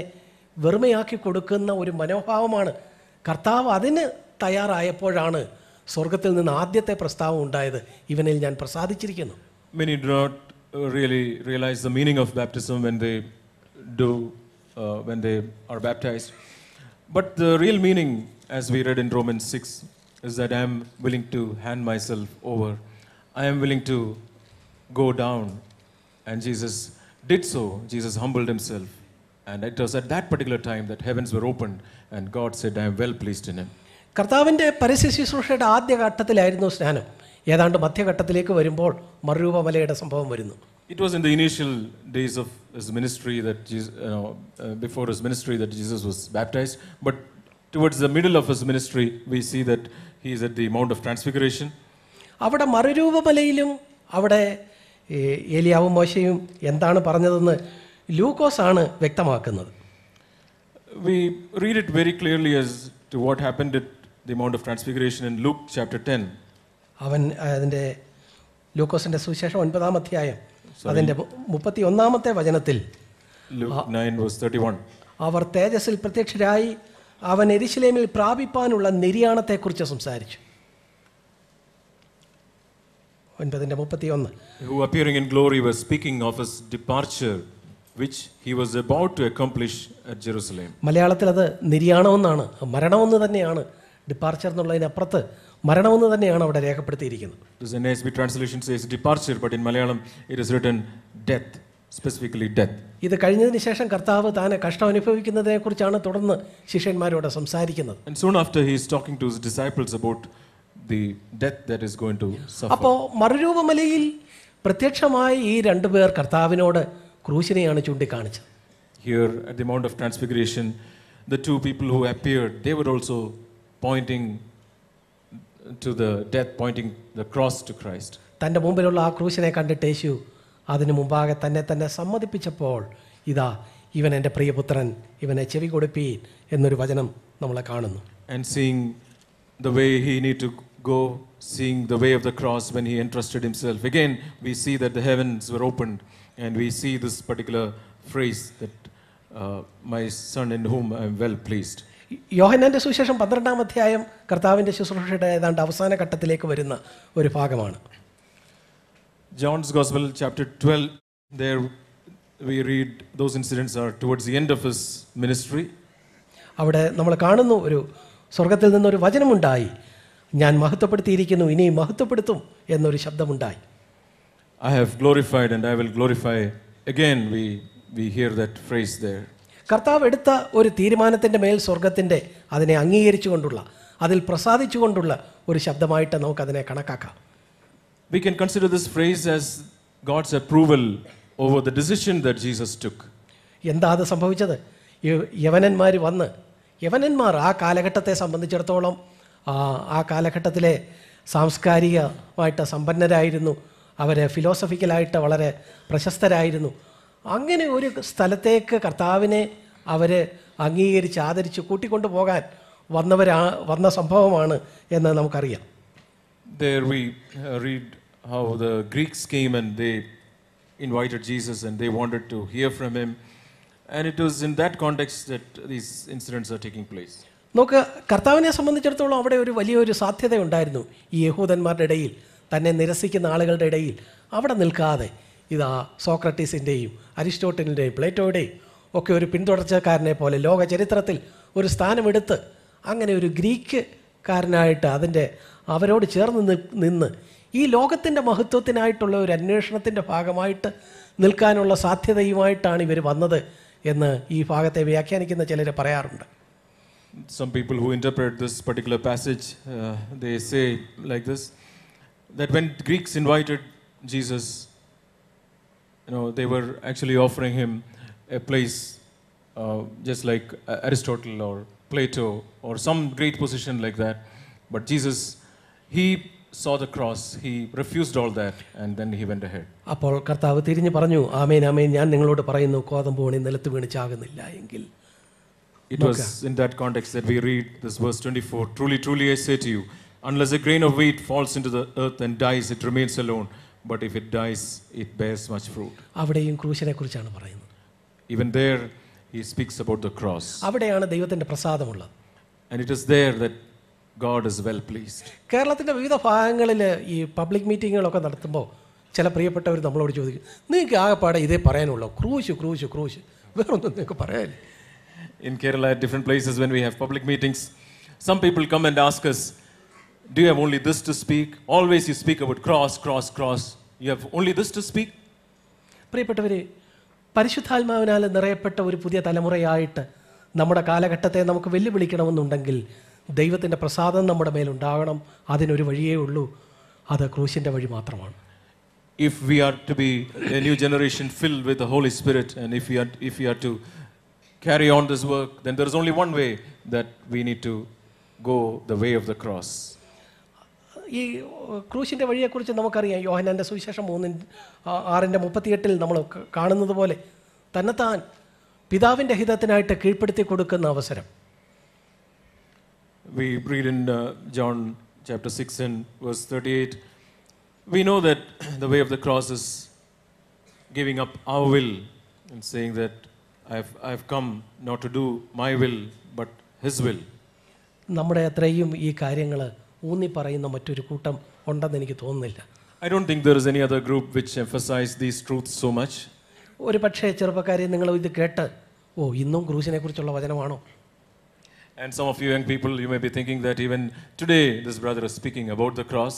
വെറുമയാക്കി കൊടുക്കുന്ന ഒരു മനോഭാവമാണ്. കർത്താവ് അതിന് തയ്യാറായപ്പോഴാണ് സ്വർഗത്തിൽ നിന്ന് ആദ്യത്തെ പ്രസ്താവം ഉണ്ടായത്, ഇവനിൽ ഞാൻ പ്രസാദിച്ചിരിക്കുന്നു. Many do not really realize the meaning of baptism when they are baptized. But the real meaning, as we read in Romans 6, is that I am willing to hand myself over. I am willing to go down. And Jesus did so. Jesus humbled himself. And it was at that particular time that heavens were opened and God said, I am well pleased in him. കർത്താവിൻ്റെ പരസ്യ ശുശ്രൂഷയുടെ ആദ്യ ഘട്ടത്തിലായിരുന്നു സ്നാനം. ഏതാണ്ട് മധ്യഘട്ടത്തിലേക്ക് വരുമ്പോൾ മറുരൂപമലയുടെ സംഭവം വരുന്നു. It was in the initial days of his ministry that Jesus, before his ministry, that Jesus was baptized. But towards the middle of his ministry, we see that he is at the Mount of Transfiguration. അവിടെ മറുരൂപമലയിലും അവിടെ ഏലിയാവും മോശയും എന്താണ് പറഞ്ഞതെന്ന് ലൂക്കോസാണ് വ്യക്തമാക്കുന്നത്. We read it very clearly as to what happened at the Mount of Transfiguration in Luke chapter 10. അവൻ അതിൻ്റെ ലൂക്കോസിൻ്റെ സുവിശേഷം 9-ാം അധ്യായം അതിൻ്റെ 31-ാമത്തെ വചനത്തിൽ Luke 9 verse 31. അവർ തേജസ്സിൽ പ്രത്യക്ഷരായി അവൻ യെരൂശലേമിൽ പ്രാപിപ്പാനുള്ള നിര്യാണത്തെക്കുറിച്ച് സംസാരിച്ചു. 9:31. Who appearing in glory was speaking of his departure, which he was about to accomplish at Jerusalem. മലയാളത്തിൽ അത് നിര്യാണമെന്നാണ്, മരണമെന്ന് തന്നെയാണ്. ഡിപ്പാർച്ചർ എന്നുള്ളതിനപ്പുറത്ത് മരണമെന്ന് തന്നെയാണ് അവിടെ രേഖപ്പെടുത്തിയിരിക്കുന്നത്. The NASB translation says departure, but in Malayalam it is written death, specifically death. ഇത് കഴിഞ്ഞതിന് ശേഷം കർത്താവ് താൻ കഷ്ടം അനുഭവിക്കുന്നതിനെക്കുറിച്ചാണ് തുടർന്ന് ശിഷ്യന്മാരോട് സംസാരിക്കുന്നത്. And soon after he is talking to his disciples about the death that is going to suffer. അപ്പോൾ മറുരൂപമലയിൽ പ്രത്യക്ഷമായി ഈ രണ്ടുപേർ കർത്താവിനോട് ക്രൂശിനെയാണ് ചൂണ്ടിക്കാണിച്ചത്. Here at the Mount of Transfiguration, the two people who appeared, they were also pointing to the death, pointing the cross to Christ. തൻ്റെ മുമ്പിലുള്ള ആ ക്രൂശിനെ കണ്ടിട്ട് യേശു അതിനു മുമ്പാകെ തന്നെ സമ്മതിപ്പിച്ചപ്പോൾ, ഇതാ ഇവൻ എൻ്റെ പ്രിയപുത്രൻ, ഇവനെ ചെവി കൊടുപ്പീൻ എന്നൊരു വചനം നമ്മളെ കാണുന്നു. And seeing the way he need to go, seeing the way of the cross when he entrusted himself, again we see that the heavens were opened and we see this particular phrase that my son in whom I am well pleased. യോഹന്നാന്റെ സുവിശേഷം 12-ാം അധ്യായം കർത്താവിൻ്റെ ശുശ്രൂഷയുടെ ഏതാണ്ട് അവസാന ഘട്ടത്തിലേക്ക് വരുന്ന ഒരു ഭാഗമാണ്. John's Gospel chapter 12, there we read those incidents are towards the end of his ministry. അവിടെ നമ്മൾ കാണുന്നു, ഒരു സ്വർഗത്തിൽ നിന്നൊരു വചനമുണ്ടായി, ഞാൻ മഹത്വപ്പെടുത്തിയിരിക്കുന്നു, ഇനി മഹത്വപ്പെടുത്തും എന്നൊരു ശബ്ദമുണ്ടായി. I have glorified and I will glorify. Again we hear that phrase there. കർത്താവ് എടുത്ത ഒരു തീരുമാനത്തിൻ്റെ മേൽ സ്വർഗത്തിൻ്റെ അതിനെ അംഗീകരിച്ചുകൊണ്ടുള്ള, അതിൽ പ്രസാദിച്ചുകൊണ്ടുള്ള ഒരു ശബ്ദമായിട്ട് നമുക്കതിനെ കണക്കാക്കാം. We can consider this phrase as God's approval over the decision that Jesus took. എന്താ അത് സംഭവിച്ചത്? യവനന്മാർ വന്ന്, യവനന്മാർ ആ കാലഘട്ടത്തെ സംബന്ധിച്ചിടത്തോളം ആ കാലഘട്ടത്തിലെ സാംസ്കാരികമായിട്ട് സമ്പന്നരായിരുന്നു, അവർ ഫിലോസഫിക്കലായിട്ട് വളരെ പ്രശസ്തരായിരുന്നു. അങ്ങനെ ഒരു സ്ഥലത്തേക്ക് കർത്താവിനെ അവർ അംഗീകരിച്ച് ആദരിച്ച് കൂട്ടിക്കൊണ്ടു പോകാൻ വന്ന സംഭവമാണ് എന്ന് നമുക്കറിയാം. There we read how the Greeks came and they invited Jesus and they wanted to hear from him, and it was in that context that these incidents are taking place. നമുക്ക് കർത്താവിനെ സംബന്ധിച്ചിടത്തോളം അവിടെ ഒരു വലിയൊരു സാധ്യതയുണ്ടായിരുന്നു. ഈ യഹൂദന്മാരുടെ ഇടയിൽ, തന്നെ നിരസിക്കുന്ന ആളുകളുടെ ഇടയിൽ അവിടെ നിൽക്കാതെ ഇതാ സോക്രട്ടീസിൻ്റെയും അരിസ്റ്റോട്ടലിൻ്റെയും പ്ലേറ്റോയുടെയും ഒക്കെ ഒരു പിന്തുടർച്ചക്കാരനെ പോലെ ലോക ചരിത്രത്തിൽ ഒരു സ്ഥാനമെടുത്ത് അങ്ങനെ ഒരു ഗ്രീക്കുകാരനായിട്ട് അവരോട് ചേർന്ന് നിന്ന് ഈ ലോകത്തിൻ്റെ മഹത്വത്തിനായിട്ടുള്ള ഒരു അന്വേഷണത്തിൻ്റെ ഭാഗമായിട്ട് നിൽക്കാനുള്ള സാധ്യതയുമായിട്ടാണ് ഇവർ വന്നത് എന്ന് ഈ ഭാഗത്തെ വ്യാഖ്യാനിക്കുന്ന ചിലർ പറയാറുണ്ട്. Some people who interpret this particular passage, they say like this, that when Greeks invited Jesus, they were actually offering him a place just like Aristotle or Plato or some great position like that. But Jesus, he saw the cross, he refused all that, and then he went ahead. അപ്പോൾ കർത്താവ് തിരിഞ്ഞു പറഞ്ഞു, ആമേൻ ആമേൻ, ഞാൻ നിങ്ങളോട് പറയുന്നു, കോതമ്പ് മണി നിലത്ത് വീണ് ചാകുന്നില്ല എങ്കിൽ. It was in that context that we read this verse 24, truly, truly I say to you, unless a grain of wheat falls into the earth and dies, it remains alone. But if it dies, it bears much fruit. അവിടെയും ക്രൂശിനെ കുറിച്ചാണ് പറയുന്നത്. Even there, he speaks about the cross. അവിടെയാണ് ദൈവത്തിൻ്റെ പ്രസാദമുള്ളത്. And it is there that God is well pleased. കേരളത്തിൻ്റെ വിവിധ ഭാഗങ്ങളിൽ ഈ public മീറ്റിങ്ങുകളൊക്കെ നടത്തുമ്പോൾ ചില പ്രിയപ്പെട്ടവർ നമ്മളോട് ചോദിക്കും, നിങ്ങൾക്ക് ആകെപ്പാടെ ഇതേ പറയാനുള്ളൂ, ക്രൂശ് ക്രൂശ് ക്രൂശ്, വേറൊന്നും നിങ്ങൾക്ക് പറയാനില്ല. In Kerala, at different places, when we have public meetings, some people come and ask us, do you have only this to speak? Always you speak about cross, cross, cross. You have only this to speak? പ്രിയപ്പെട്ടവർ, പരിശുദ്ധാത്മാവിനാൽ നിറയപ്പെട്ട ഒരു പുതിയ തലമുറയായിട്ട് നമ്മുടെ കാലഘട്ടത്തെ നമുക്ക് വെല്ലുവിളിക്കണമെന്നുണ്ടെങ്കിൽ ദൈവത്തിൻ്റെ പ്രസാദം നമ്മുടെ മേലുണ്ടാകണം. അതിനൊരു വഴിയേ ഉള്ളൂ, അത് ക്രൂശിൻ്റെ വഴി മാത്രമാണ്. If we are to be a new generation filled with the Holy Spirit, and if we are to carry on this work, then there is only one way, that we need to go the way of the cross. ഈ ക്രൂശിൻ്റെ വഴിയെക്കുറിച്ച് നമുക്കറിയാം. യോഹന്നാൻ്റെ സുവിശേഷം 6:38 നമ്മൾ കാണുന്നത് പോലെ തന്നെത്താൻ പിതാവിൻ്റെ ഹിതത്തിനായിട്ട് കീഴ്പ്പെടുത്തി കൊടുക്കുന്ന അവസരം. We read in John chapter 6 and verse 38, we know that the way of the cross is giving up our will and saying that I have come not to do my will but his will. നമ്മുടെ അത്രയും ഈ കാര്യങ്ങൾ ഊന്നി പറയുന്ന മറ്റൊരു കൂട്ടം ഉണ്ടെന്ന് എനിക്ക് തോന്നുന്നില്ല. I don't think there is any other group which emphasize these truths so much. ഒരു പക്ഷേ ചെറുപ്പക്കാരെ നിങ്ങൾ ഇത് കേട്ട്, ഇന്നും ക്രൂശിനെ കുറിച്ചുള്ള വചനമാണോ? And some of you young people, you may be thinking that even today this brother is speaking about the cross.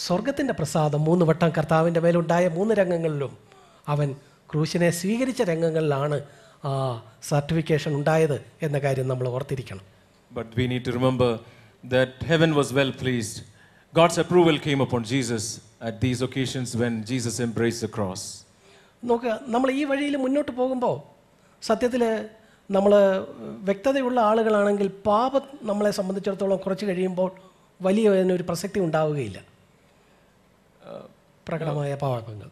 സ്വർഗത്തിൻ്റെ പ്രസാദം 3 വട്ടം കർത്താവിൻ്റെ മേലുണ്ടായ 3 രംഗങ്ങളിലും അവൻ ക്രൂശിനെ സ്വീകരിച്ച രംഗങ്ങളിലാണ് ആ സർട്ടിഫിക്കേഷൻ ഉണ്ടായത് എന്ന കാര്യം നമ്മൾ ഓർത്തിരിക്കണം. But we need to remember that heaven was well pleased. God's approval came upon Jesus at these occasions when Jesus embraced the cross. നമ്മൾ ഈ വഴിയിൽ മുന്നോട്ട് പോകുമ്പോൾ സത്യത്തിൽ നമ്മൾ വ്യക്തതയുള്ള ആളുകളാണെങ്കിൽ പാപം നമ്മളെ സംബന്ധിച്ചിടത്തോളം കുറച്ച് കഴിയുമ്പോൾ വലിയ ഒരു പ്രസക്തി ഉണ്ടാവുകയില്ല, പ്രകടമായ പാപങ്ങൾ.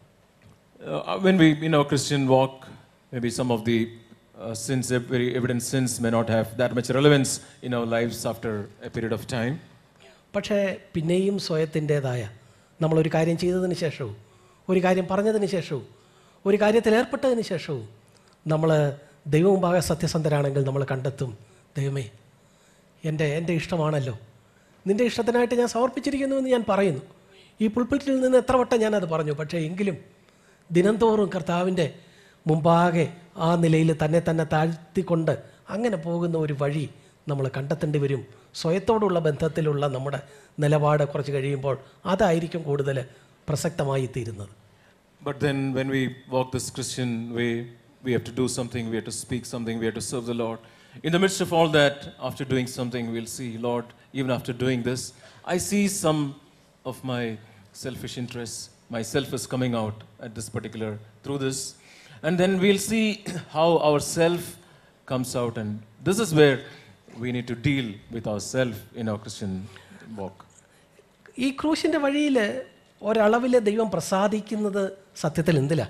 When we in our Christian walk, maybe some of the sins, very evident sins, may not have that much relevance in our lives after a period of time. പക്ഷേ പിന്നെയും സ്വയത്തിൻ്റേതായ നമ്മളൊരു കാര്യം ചെയ്തതിന് ശേഷവും, ഒരു കാര്യം പറഞ്ഞതിന് ശേഷവും, ഒരു കാര്യത്തിൽ ഏർപ്പെട്ടതിന് ശേഷവും നമ്മൾ ദൈവമുമ്പാകെ സത്യസന്ധരാണെങ്കിൽ നമ്മൾ കണ്ടെത്തും, ദൈവമേ, എൻ്റെ ഇഷ്ടമാണല്ലോ, നിൻ്റെ ഇഷ്ടത്തിനായിട്ട് ഞാൻ സമർപ്പിച്ചിരിക്കുന്നുവെന്ന് ഞാൻ പറയുന്നു. ഈ പുൾപിറ്റിൽ നിന്ന് എത്ര വട്ടം ഞാനത് പറഞ്ഞു. പക്ഷേ എങ്കിലും ദിനംതോറും കർത്താവിൻ്റെ മുമ്പാകെ ആ നിലയിൽ തന്നെ താഴ്ത്തിക്കൊണ്ട് അങ്ങനെ പോകുന്ന ഒരു വഴി നമ്മൾ കണ്ടെത്തേണ്ടി വരും. സ്വയത്തോടുള്ള ബന്ധത്തിലുള്ള നമ്മുടെ നിലപാട് കുറച്ച് കഴിയുമ്പോൾ അതായിരിക്കും കൂടുതൽ പ്രസക്തമായി തീരുന്നത്. But then when we walk this Christian way, we have to do something, we have to speak something, we have to serve the Lord. In the midst of all that, after doing something, we'll see, Lord, even after doing this, I see some of my selfish interests, myself is coming out at this particular, through this. And then we'll see how our self comes out, and this is where we need to deal with ourself in our Christian walk. ഈ ക്രൂശിൻ്റെ വഴിയിൽ ഒരളവിൽ ദൈവം പ്രസാദിക്കുന്നത് സത്യത്തിൽ എന്തിലാ?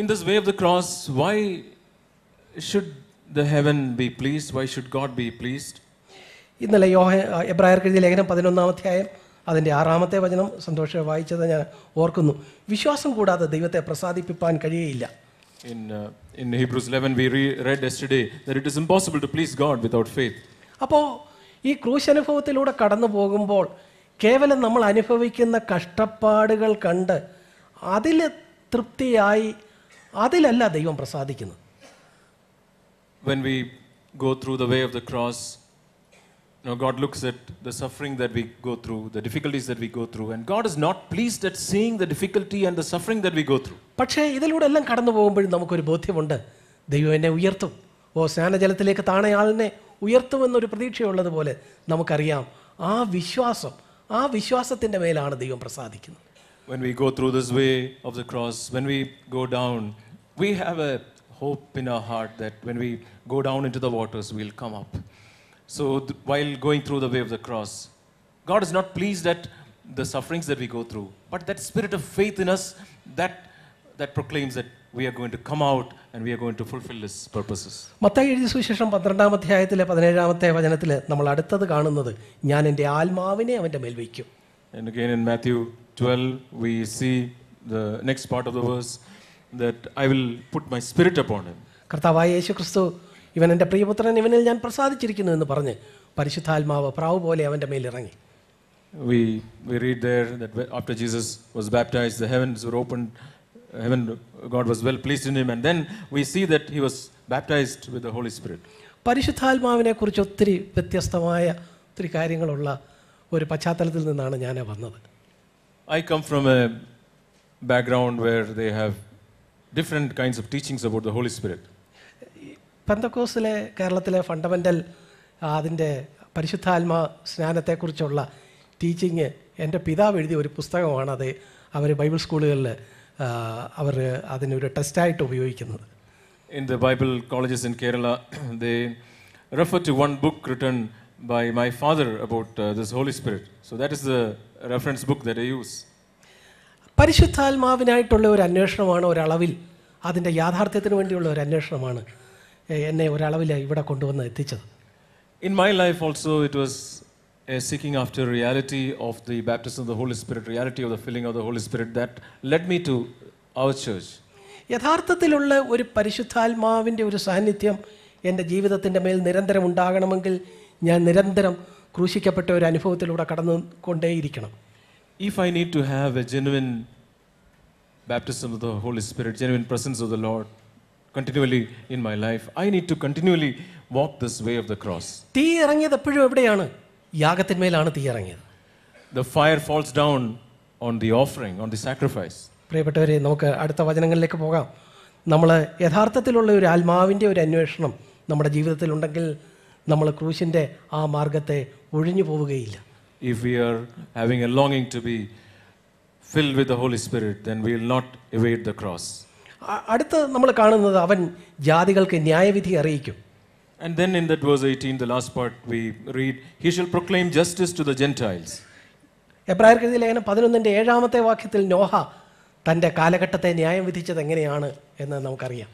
In this way of the cross, why should the heaven be pleased? Why should God be pleased? ഇന്നലെ എബ്രായർക്ക് എഴുതിയ ലേഖനം 11-ാം അധ്യായം അതിൻ്റെ 6-ാമത്തെ വചനം സന്തോഷം വായിച്ചത് ഞാൻ ഓർക്കുന്നു. വിശ്വാസം കൂടാതെ ദൈവത്തെ പ്രസാദിപ്പിക്കാൻ കഴിയുകയില്ല. In Hebrews 11 we read yesterday that it is impossible to please God without faith. അപ്പോൾ ഈ ക്രൂശ് അനുഭവത്തിലൂടെ കടന്നു പോകുമ്പോൾ കേവലം നമ്മൾ അനുഭവിക്കുന്ന കഷ്ടപ്പാടുകൾ കണ്ട് അതിൽ തൃപ്തിയായി അതിലല്ല ദൈവം പ്രസാദിക്കുന്നത്. When we go through the way of the cross, God looks at the suffering that we go through, the difficulties that we go through, and God is not pleased at seeing the difficulty and the suffering that we go through. പക്ഷേ ഇതിലൂടെ എല്ലാം കടന്നു പോകുമ്പോഴും നമുക്കൊരു ബോധ്യമുണ്ട്, ദൈവം എന്നെ ഉയർത്തും. സ്നാനജലത്തിലേക്ക് താണയാളിനെ ഉയർത്തുമെന്നൊരു പ്രതീക്ഷയുള്ളതുപോലെ നമുക്കറിയാം ആ വിശ്വാസത്തിൻ്റെ മേലാണ് ദൈവം പ്രസാദിക്കുന്നത്. When we go through this way of the cross, when we go down, we have a hope in our heart that when we go down into the waters, we'll come up. So while going through the way of the cross, God is not pleased at the sufferings that we go through, but that spirit of faith in us that proclaims that we are going to come out and we are going to fulfill His purposes. Mathai എഴുതിയ സുവിശേഷം 12-ാം അധ്യായത്തിലെ 17-ാമത്തെ വചനത്തിൽ നമ്മൾ അടുത്തത് കാണുന്നത്, ഞാൻ എൻ്റെ ആത്മാവിനെ അവൻ്റെ മേൽ വയ്ക്കും. And again in Matthew 12 we see the next part of the verse that I will put my spirit upon him. കർത്താവായ യേശു ക്രിസ്തു, ഇവൻ എൻ്റെ പ്രിയപുത്രൻ, ഇവനിൽ ഞാൻ പ്രസാദിച്ചിരിക്കുന്നു എന്ന് പറഞ്ഞ് പരിശുദ്ധാത്മാവ് പ്രാവ് പോലെ അവൻ്റെ മേൽ ഇറങ്ങി. We read there that after Jesus was baptized, the heavens were opened, God was well pleased in him, and then we see that he was baptized with the Holy Spirit. പരിശുദ്ധാത്മാവിനെ കുറിച്ച് ഒത്തിരി വ്യത്യസ്തമായ ഒത്തിരി കാര്യങ്ങളുള്ള ഒരു പശ്ചാത്തലത്തിൽ നിന്നാണ് ഞാൻ വന്നത്. I come from a background where they have different kinds of teachings about the Holy Spirit. പെന്തക്കോസ്തിലെ കേരളത്തിലെ ഫണ്ടമെൻ്റൽ അതിൻ്റെ പരിശുദ്ധാത്മാ സ്നാനത്തെക്കുറിച്ചുള്ള ടീച്ചിങ് എൻ്റെ പിതാവ് എഴുതിയ ഒരു പുസ്തകമാണ്. അത് അവർ ബൈബിൾ സ്കൂളുകളിൽ അവർ അതിനൊരു ടെസ്റ്റായിട്ട് ഉപയോഗിക്കുന്നത്. In the Bible colleges in Kerala, they refer to one book written by my father about this Holy Spirit. So that is the reference book that I use. പരിശുദ്ധാത്മാവിനായിട്ടുള്ള ഒരു അന്വേഷണമാണ് ഒരളവിൽ, അതിൻ്റെ യാഥാർത്ഥ്യത്തിന് വേണ്ടിയുള്ള ഒരു അന്വേഷണമാണ് എന്നെ ഒരളവിൽ ഇവിടെ കൊണ്ടുവന്ന് എത്തിച്ചത്. In my life also it was a seeking after reality of the baptism of the Holy Spirit, reality of the filling of the Holy Spirit that led me to our church. യഥാർത്ഥത്തിലുള്ള ഒരു പരിശുദ്ധാത്മാവിൻ്റെ ഒരു സാന്നിധ്യം എൻ്റെ ജീവിതത്തിൻ്റെ മേൽ നിരന്തരം ഉണ്ടാകണമെങ്കിൽ ഞാൻ നിരന്തരം ക്രൂശിക്കപ്പെട്ട ഒരു അനുഭവത്തിലൂടെ കടന്നുകൊണ്ടേയിരിക്കണം. If I need to have a genuine baptism of the Holy Spirit, genuine presence of the Lord continually in my life, I need to continually walk this way of the cross. തീ ഇറങ്ങിയത് എപ്പോഴും എവിടെയാണ്? യാഗത്തിന്മേലാണ് തീ ഇറങ്ങിയത്. The fire falls down on the offering, on the sacrifice. പ്രിയപ്പെട്ടവരെ, നമുക്ക് അടുത്ത വചനങ്ങളിലേക്ക് പോകാം. നമ്മൾ യഥാർത്ഥത്തിലുള്ള ഒരു ആത്മാവിൻ്റെ ഒരു അന്വേഷണം നമ്മുടെ ജീവിതത്തിലുണ്ടെങ്കിൽ നമ്മൾ ക്രൂശിൻ്റെ ആ മാർഗത്തെ ഒഴിഞ്ഞു പോവുകയില്ല. If we are having a longing to be filled with the Holy Spirit, then we will not evade the cross. അടുത്ത് നമ്മൾ കാണുന്നത്, അവൻ ജാതികൾക്ക് ന്യായവിധി അറിയിക്കും. And then in that verse 18, the last part, we read, he shall proclaim justice to the Gentiles. എബ്രായർക്ക് എഴുതിയ ലേഖനം 11-ന്റെ 7-ാമത്തെ വാക്യത്തിൽ നോഹ തൻ്റെ കാലഘട്ടത്തെ ന്യായം വിധിച്ചത് എങ്ങനെയാണ് എന്ന് നമുക്കറിയാം.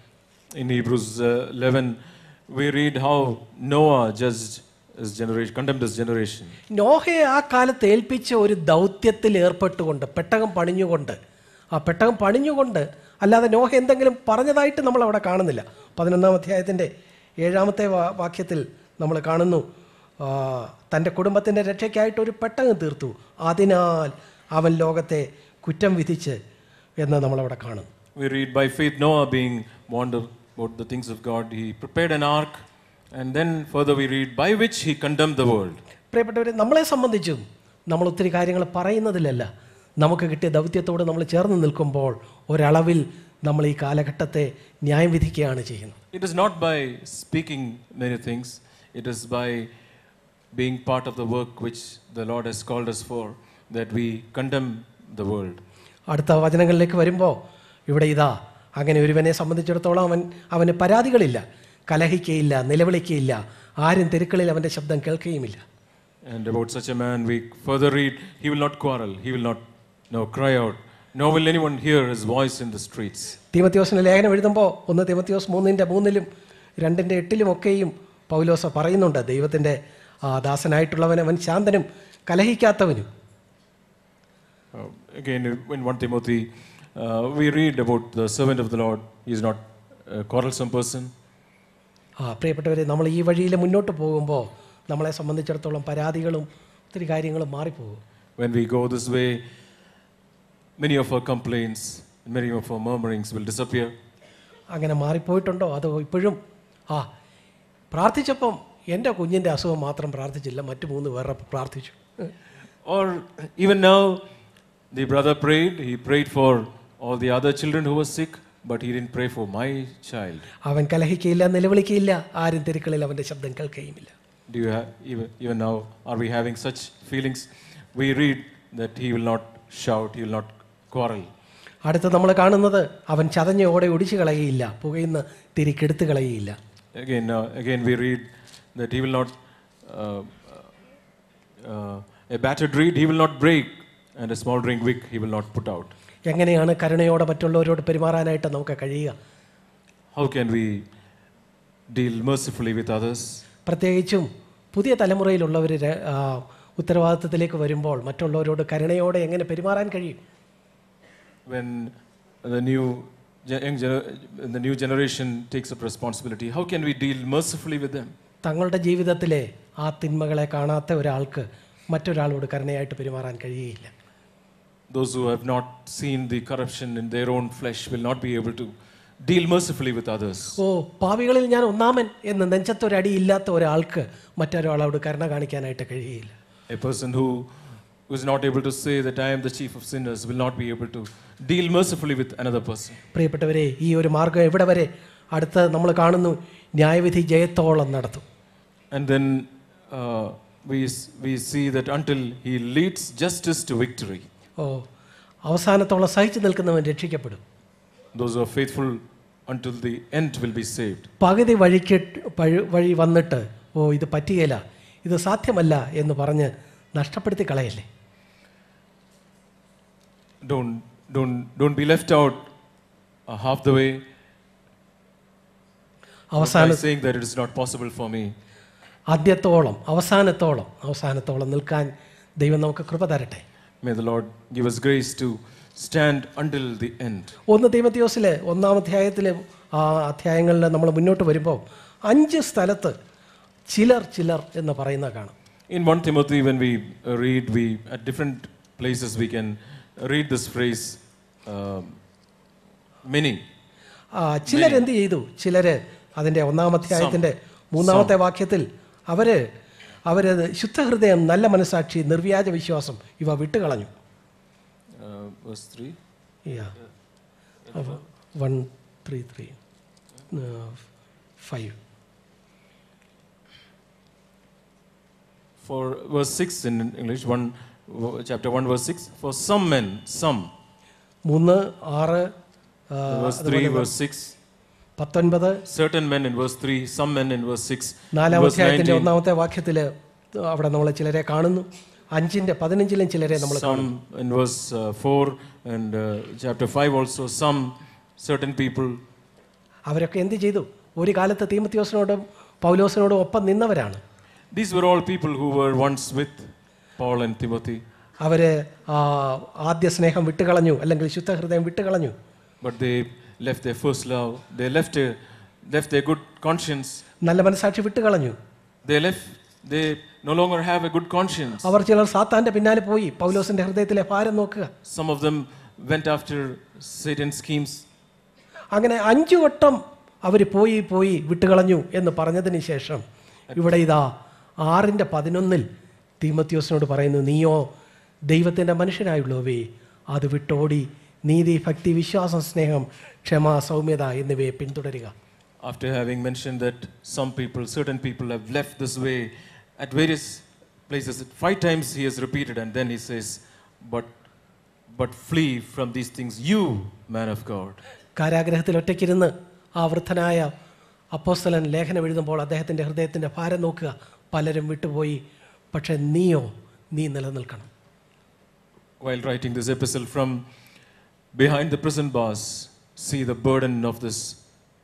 In Hebrews 11, we read how Noah judged his generation, condemned his generation. നോഹയെ ആ കാലത്ത് ഏൽപ്പിച്ച ഒരു ദൗത്യത്തിൽ ഏർപ്പെട്ടുകൊണ്ട് പെട്ടകം പണിഞ്ഞുകൊണ്ട് അല്ലാതെ നോഹ എന്തെങ്കിലും പറഞ്ഞതായിട്ട് നമ്മൾ അവിടെ കാണുന്നില്ല. 11-ാം അധ്യായത്തിൻ്റെ 7-ാമത്തെ വാക്യത്തിൽ നമ്മൾ കാണുന്നു, തൻ്റെ കുടുംബത്തിൻ്റെ രക്ഷയ്ക്കായിട്ട് ഒരു പെട്ടകം തീർത്തു, അതിനാൽ അവൻ ലോകത്തെ കുറ്റം വിധിച്ച് എന്ന് നമ്മളവിടെ കാണുന്നു. We read, by faith Noah being warned about the things of God, he prepared an ark, and then further we read, by which he condemned the world. പ്രിയപ്പെട്ടവരെ, നമ്മളെ സംബന്ധിച്ചും നമ്മൾ ഒത്തിരി കാര്യങ്ങൾ പറയുന്നതിലല്ല, നമുക്ക് കിട്ടിയ ദൗത്യത്തോട് നമ്മൾ ചേർന്ന് നിൽക്കുമ്പോൾ ഒരളവിൽ നമ്മൾ ഈ കാലഘട്ടത്തെ ന്യായം വിധിക്കുകയാണ് ചെയ്യുന്നത്. It is not by speaking many things, it is by being part of the work which the Lord has called us for, that we condemn the world. അടുത്ത വചനങ്ങളിലേക്ക് വരുമ്പോൾ ഇവിടെ ഇതാ അങ്ങനെ ഒരുവനെ സംബന്ധിച്ചിടത്തോളം അവന് പരാതികളില്ല, കലഹിക്കയില്ല, നിലവിളിക്കയില്ല, ആരും തെരുക്കളിൽ അവൻ്റെ ശബ്ദം കേൾക്കുകയുമില്ല. And about such a man we further read, he will not quarrel, he will not cry out, nor will anyone hear his voice in the streets. തീമോഥെയോസിന് ലേഖനം എഴുതുമ്പോൾ 1 തീമോഥെയോസ് 3:3 2:8 ഒക്കെയും പൗലോസ് പറയുന്നുണ്ട്, ദൈവത്തിൻ്റെ ദാസനായിട്ടുള്ളവൻ അവൻ ശാന്തനും കലഹിക്കാത്തവനും. Again in 1 Timothy we read about the servant of the Lord. He is not a quarrelsome person. പ്രിയപ്പെട്ടവരെ, നമ്മൾ ഈ വഴിയിൽ മുന്നോട്ട് പോകുമ്പോൾ നമ്മളെ സംബന്ധിച്ചിടത്തോളം പരാതികളും ഒത്തിരി കാര്യങ്ങളും മാറിപ്പോകും. When we go this way, many of our complaints, many of our murmurings will disappear. അങ്ങനെ മാറിപ്പോയിട്ടുണ്ടോ? അതോ ഇപ്പോഴും പ്രാർത്ഥിച്ചപ്പം എൻ്റെ കുഞ്ഞിൻ്റെ അസുഖം മാത്രം പ്രാർത്ഥിച്ചില്ല, മറ്റു 3 പേരെ പ്രാർത്ഥിച്ചു? Or even now the brother prayed, he prayed for all the other children who were sick, but he didn't pray for my child. അവൻ കലഹിക്കയില്ല, നിലവിളിക്കയില്ല, ആരും തെരുക്കളിൽ അവൻ്റെ ശബ്ദം കേൾക്കുകയുമില്ല. Do you have, even now, are we having such feelings? We read that he will not shout, he will not quarrel. അടുത്ത് നമ്മൾ കാണുന്നത് അവൻ ചതഞ്ഞ ഓടെ ഒടിച്ചു കളയുകയില്ല, പുകയുന്ന തിരിക്കെടുത്ത് കളയുകയില്ല. Again we read that he will not, a battered reed he will not break, and a smoldering wick he will not put out. എങ്ങനെയാണ് കരുണയോടെ മറ്റുള്ളവരോട് പെരുമാറാനായിട്ട് നമുക്ക് കഴിയുക? How can we deal mercifully with others? പ്രത്യേകിച്ചും പുതിയ തലമുറയിലുള്ളവർ ഉത്തരവാദിത്തത്തിലേക്ക് വരുമ്പോൾ മറ്റുള്ളവരോട് കരുണയോടെ എങ്ങനെ പെരുമാറാൻ കഴിയും? When the new generation takes up responsibility, how can we deal mercifully with them? തങ്ങളുടെ ജീവിതത്തിലെ ആ തിന്മകളെ കാണാത്ത ഒരാൾക്ക് മറ്റൊരാളോട് കരുണയായിട്ട് പെരുമാറാൻ കഴിയുകയില്ല. Those who have not seen the corruption in their own flesh will not be able to deal mercifully with others. പാപികളിൽ ഞാൻ ഒന്നാമൻ എന്ന് നെഞ്ചത്തൊരടി ഇല്ലാത്ത ഒരാൾക്ക് മറ്റൊരാളോട് കരുണ കാണിക്കാനായിട്ട് കഴിയുകയില്ല. A person who is not able to say that I am the chief of sinners will not be able to deal mercifully with another person. പ്രിയപ്പെട്ടവരെ, ഈ ഒരു മാർഗ്ഗം എവിടെ വരെ? അടുത്ത് നമ്മൾ കാണുന്നു, ന്യായവിധി ജയത്തോളം നടത്തും. And then we see that until he leads justice to victory. അവസാനത്തോളം സഹിച്ചു നിൽക്കുന്നവൻ രക്ഷിക്കപ്പെടും. Those who are faithful until the end will be saved. പകുതി വഴി വന്നിട്ട് ഇത് പറ്റുകയില്ല, ഇത് സാധ്യമല്ല എന്ന് പറഞ്ഞ് നഷ്ടപ്പെടുത്തി കളയല്ലേ. Don't be left out half the way by saying that it is not possible for me. ആദ്യത്തോളം അവസാനത്തോളം നിൽക്കാൻ ദൈവം നമുക്ക് കൃപ തരട്ടെ. May the Lord give us grace to stand until the end. 1 തീമോഥെയോസിലെ 1-ാം അധ്യായത്തിലെ അധ്യായങ്ങളിൽ നമ്മൾ മുന്നോട്ട് വരുമ്പോൾ 5 സ്ഥലത്ത് ചിലർ എന്ന് പറയുന്ന കാണാം. In 1 Timothy, when we read, at different places we can read this phrase, many. ചിലരെന്ത് ചെയ്തു? ചിലര് അതിൻ്റെ 1-ാം അധ്യായത്തിൻ്റെ 3-ാമത്തെ വാക്യത്തിൽ അവര് ശുദ്ധഹൃദയം, നല്ല മനസാക്ഷി, നിർവ്യാജ വിശ്വാസം ഇവ വിട്ടുകളഞ്ഞു. Verse 3. Yeah. 1:3, 5. For verse 6 in English, chapter 1 verse 6. For some men, 3, 6, verse 3, verse 6. 19. Certain men in verse 3, some men in verse 6. 4-ാം അധ്യായത്തിന്റെ 1-ാമത്തെ വാക്യത്തിൽ അവിടെ നമ്മൾ ചിലരെ കാണുന്നു. 5:15 ചിലരെ നമ്മൾ കാണുന്നു. Some in verse 4 and chapter 5 also, some certain people. അവരൊക്കെ എന്ത് ചെയ്തു? ഒരു കാലത്ത് തീമോഥെയോസിനോടും പൗലോസിനോടും ഒപ്പം നിന്നവരാണ്. These were all people who were once with Paul and Timothy. അവര് ആദ്യ സ്നേഹം വിട്ടുകളഞ്ഞു, അല്ലെങ്കിൽ ശുദ്ധഹൃദയം വിട്ടുകളഞ്ഞു. But they left their first love. They left their good conscience. നല്ല മനസാക്ഷി വിട്ടുകളഞ്ഞു. They no longer have a good conscience. അവർ ചിലർ സാത്താന്റെ പിന്നാലെ പോയി. പൗലോസിന്റെ ഹൃദയത്തിലെ ഭാരം നോക്കുക. Some of them went after Satan's schemes. അങ്ങനെ 5 വട്ടം അവർ പോയി വിട്ടുകളഞ്ഞു എന്ന് പറഞ്ഞതിന് ശേഷം ഇവിടെ ഇതാ 6:11 തീമോഥെയോസിനോട് പറയുന്നു, നീയോ ദൈവത്തിൻ്റെ മനുഷ്യനായുള്ളവേ അത് വിട്ടോടി നീതി, ഭക്തി, വിശ്വാസം, സ്നേഹം, ക്ഷമ, സൗമ്യത എന്നിവയെ പിന്തുടരുക. After having mentioned that certain people have left this way at various places, 5 times he has repeated, and then he says, but flee from these things, you man of God. കാരാഗ്രഹത്തിൽ ഒറ്റയ്ക്കിരുന്ന് ആ വൃദ്ധനായ അപ്പോസ്തലൻ ലേഖനം എഴുതുമ്പോൾ അദ്ദേഹത്തിൻ്റെ ഹൃദയത്തിൻ്റെ ഭാരം നോക്കുക. പലരും വിട്ടുപോയി, പക്ഷേ നീ നിലനിൽക്കണം. While writing this epistle from behind the prison bars, see the burden of this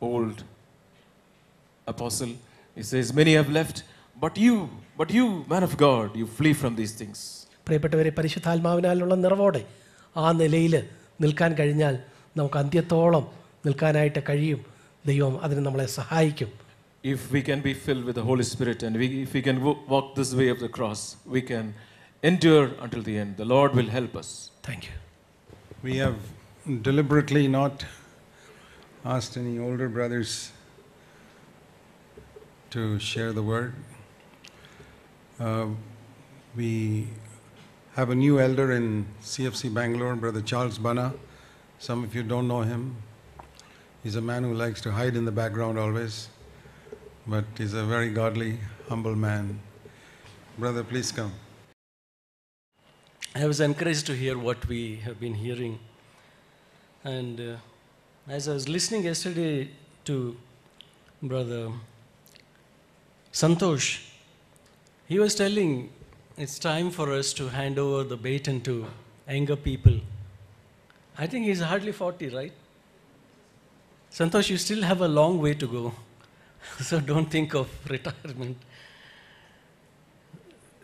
old apostle. He says, many have left, but you, man of God, you flee from these things. പ്രിയപ്പെട്ടവരെ, പരിശുദ്ധാത്മാവിനാലുള്ള നിറവോടെ ആ നിലയിൽ നിൽക്കാൻ കഴിഞ്ഞാൽ നമുക്ക് അന്ത്യത്തോളം നിൽക്കാനായിട്ട് കഴിയും. ദൈവം അതിന് നമ്മളെ സഹായിക്കും. If we can be filled with the Holy Spirit and if we can walk this way of the cross, we can endure until the end. The Lord will help us. Thank you. We have deliberately not asked any older brothers to share the word. We have a new elder in CFC Bangalore, Brother Charles Bana. Some of you don't know him. He's a man who likes to hide in the background always, but he's a very godly, humble man. Brother, please come. I was encouraged to hear what we have been hearing. And as I was listening yesterday to Brother Santosh, he was telling it's time for us to hand over the baton to younger people. I think he's hardly 40, right? Santosh, you still have a long way to go. So don't think of retirement.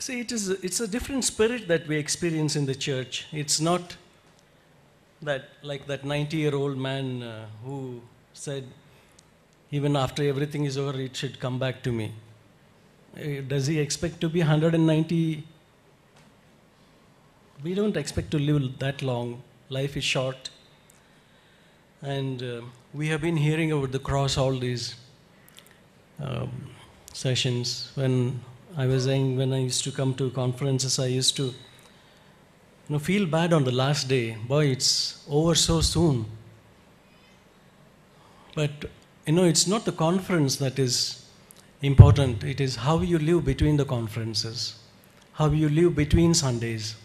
See, it's a different spirit that we experience in the church. It's not that like that 90-year-old man who said, even after everything is over, it should come back to me. Does he expect to be 190? We don't expect to live that long. Life is short. And we have been hearing about the cross all these sessions. When I was saying, when I used to come to conferences, I used to feel bad on the last day. Boy, it's over so soon. But it's not the conference that is important. It is how you live between the conferences, how you live between Sundays,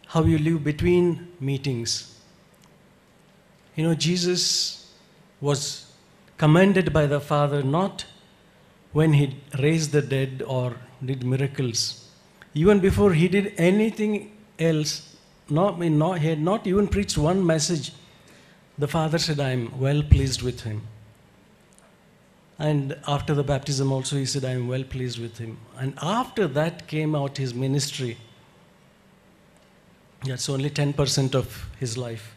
how you live between meetings. Jesus was commended by the Father not when he raised the dead or did miracles. Even before he did anything else, he had not even preached one message, the Father said, I am well pleased with him. And after the baptism also he said, I am well pleased with him. And after that came out his ministry. That's only 10% of his life.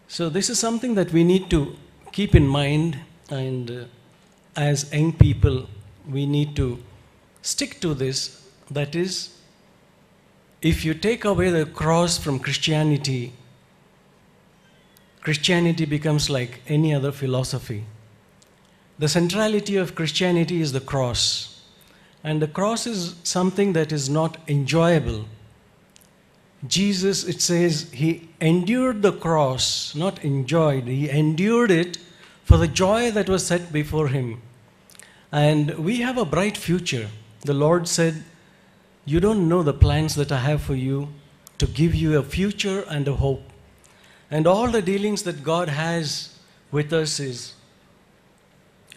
So this is something that we need to keep in mind, and as young people, we need to stick to this. That is, if you take away the cross from Christianity, Christianity becomes like any other philosophy. The centrality of Christianity is the cross. And the cross is something that is not enjoyable. Jesus, it says, he endured the cross, not enjoyed. He endured it for the joy that was set before him. And we have a bright future. The Lord said, you don't know the plans that I have for you to give you a future and a hope. And all the dealings that God has with us is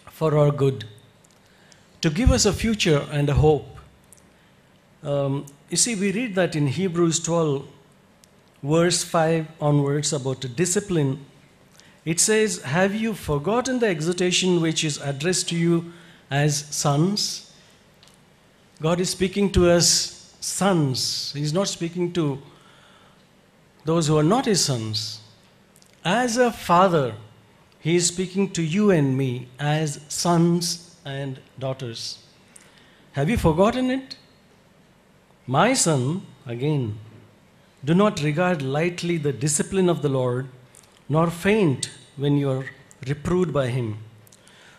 for our good, to give us a future and a hope. You see, we read that in Hebrews 12, verse 5 onwards about discipline. It says, have you forgotten the exhortation which is addressed to you as sons? God is speaking to us sons. He's not speaking to those who are not his sons. As a father, he is speaking to you and me as sons and daughters. Have you forgotten it? My son, again, do not regard lightly the discipline of the Lord, nor faint when you are reproved by him.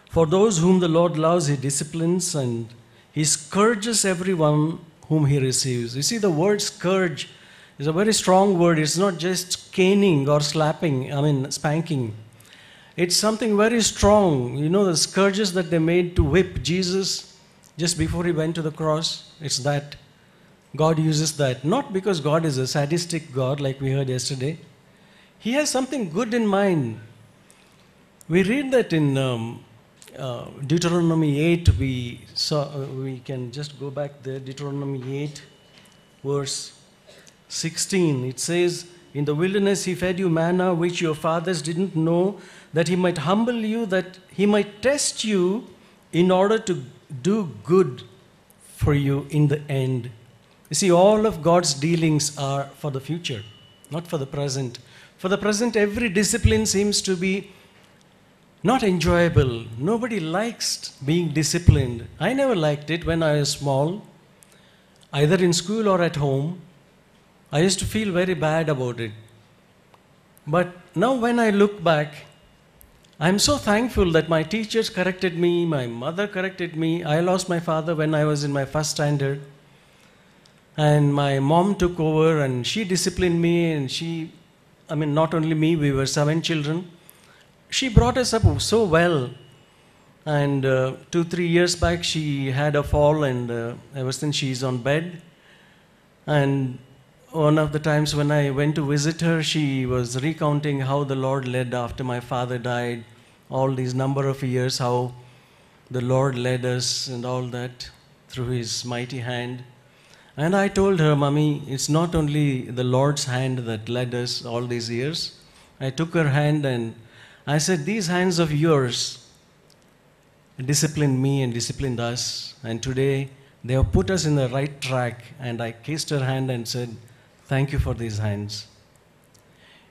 For those whom the Lord loves, he disciplines, and he scourges everyone whom he receives. You see, the word scourge is a very strong word. It's not just caning or spanking. It's something very strong. The scourges that they made to whip Jesus just before he went to the cross, it's that. God uses that, not because God is a sadistic God like we heard yesterday. He has something good in mind. We read that in Deuteronomy 8. We can just go back there. Deuteronomy 8, verse 16. It says, "In the wilderness he fed you manna which your fathers didn't know, that he might humble you, that he might test you in order to do good for you in the end." You see, all of God's dealings are for the future, not for the present. For the present, every discipline seems to be not enjoyable. Nobody likes being disciplined. I never liked it when I was small, either in school or at home. I used to feel very bad about it. But now when I look back, I'm so thankful that my teachers corrected me, my mother corrected me. I lost my father when I was in my first standard. And my mom took over and she disciplined me, and not only me, we were 7 children. She brought us up so well. And 2-3 years back, she had a fall, and ever since she's on bed. And one of the times when I went to visit her, she was recounting how the Lord led after my father died, all these number of years, how the Lord led us and all that through His mighty hand. And I told her, "Mommy, it's not only the Lord's hand that led us all these years." I took her hand and I said, "These hands of yours disciplined me and disciplined us, and today they have put us in the right track." And I kissed her hand and said, "Thank you for these hands."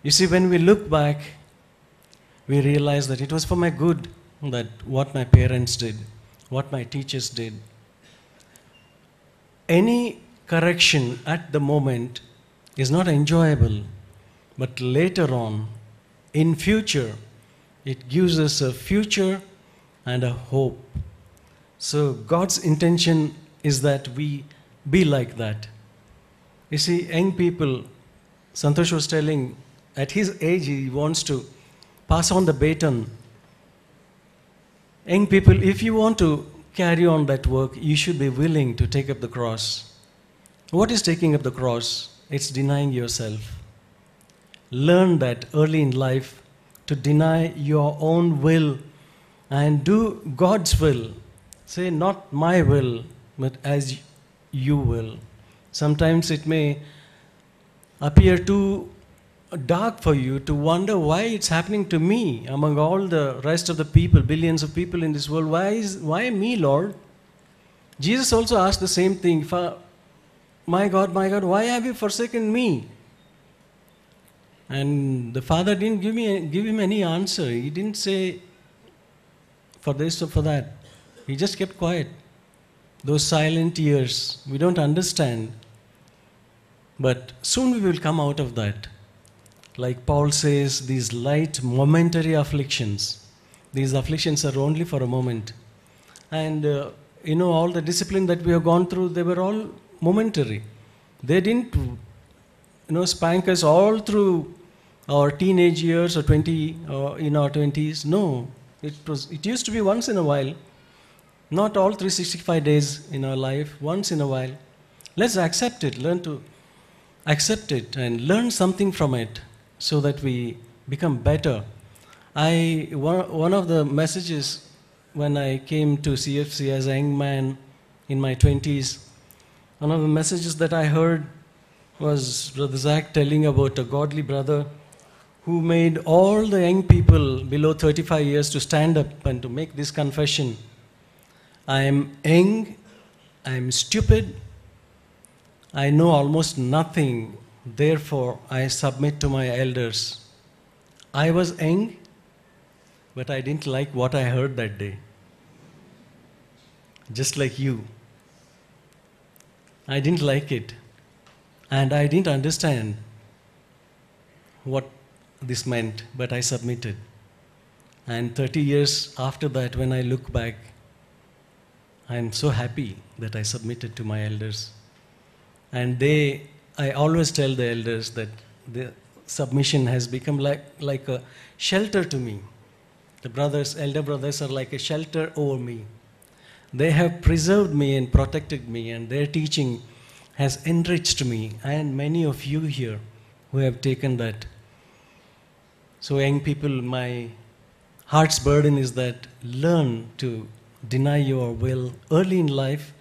You see, when we look back, we realize that it was for my good, that what my parents did, what my teachers did. Any correction at the moment is not enjoyable, but later on, in future, it gives us a future and a hope. So God's intention is that we be like that. You see, young people, Santosh was telling, at his age he wants to pass on the baton. Young people, if you want to carry on that work, you should be willing to take up the cross. What is taking up the cross? It's denying yourself. Learn that early in life, to deny your own will and do God's will. Say, "Not my will, but as you will." Sometimes it may appear too dark for you to wonder why it's happening to me among all the rest of the people, billions of people in this world. Why me, Lord? Jesus also asked the same thing. My God, why have you forsaken me?" And the Father didn't give him any answer. He didn't say for this or for that. He just kept quiet. Those silent years, we don't understand. But soon we will come out of that. Like Paul says, these light momentary afflictions, these afflictions are only for a moment. And all the discipline that we have gone through, they were all momentary. They didn't spank us all through our teenage years or in our 20s. No, it used to be once in a while. Not all 365 days in our life, once in a while. Let's accept it, learn to accept it and learn something from it so that we become better. One of the messages when I came to CFC as a young man in my 20s, one of the messages that I heard was Brother Zach telling about a godly brother who made all the young people below 35 years to stand up and to make this confession. "I am young, I am stupid, I know almost nothing, therefore I submit to my elders." I was young, but I didn't like what I heard that day. Just like you. I didn't like it. And I didn't understand what this meant, but I submitted. And 30 years after that, when I look back, I'm so happy that I submitted to my elders. And I always tell the elders that the submission has become like a shelter to me. The elder brothers are like a shelter over me. They have preserved me and protected me, and their teaching has enriched me and many of you here who have taken that. So, young people, my heart's burden is that learn to deny your will early in life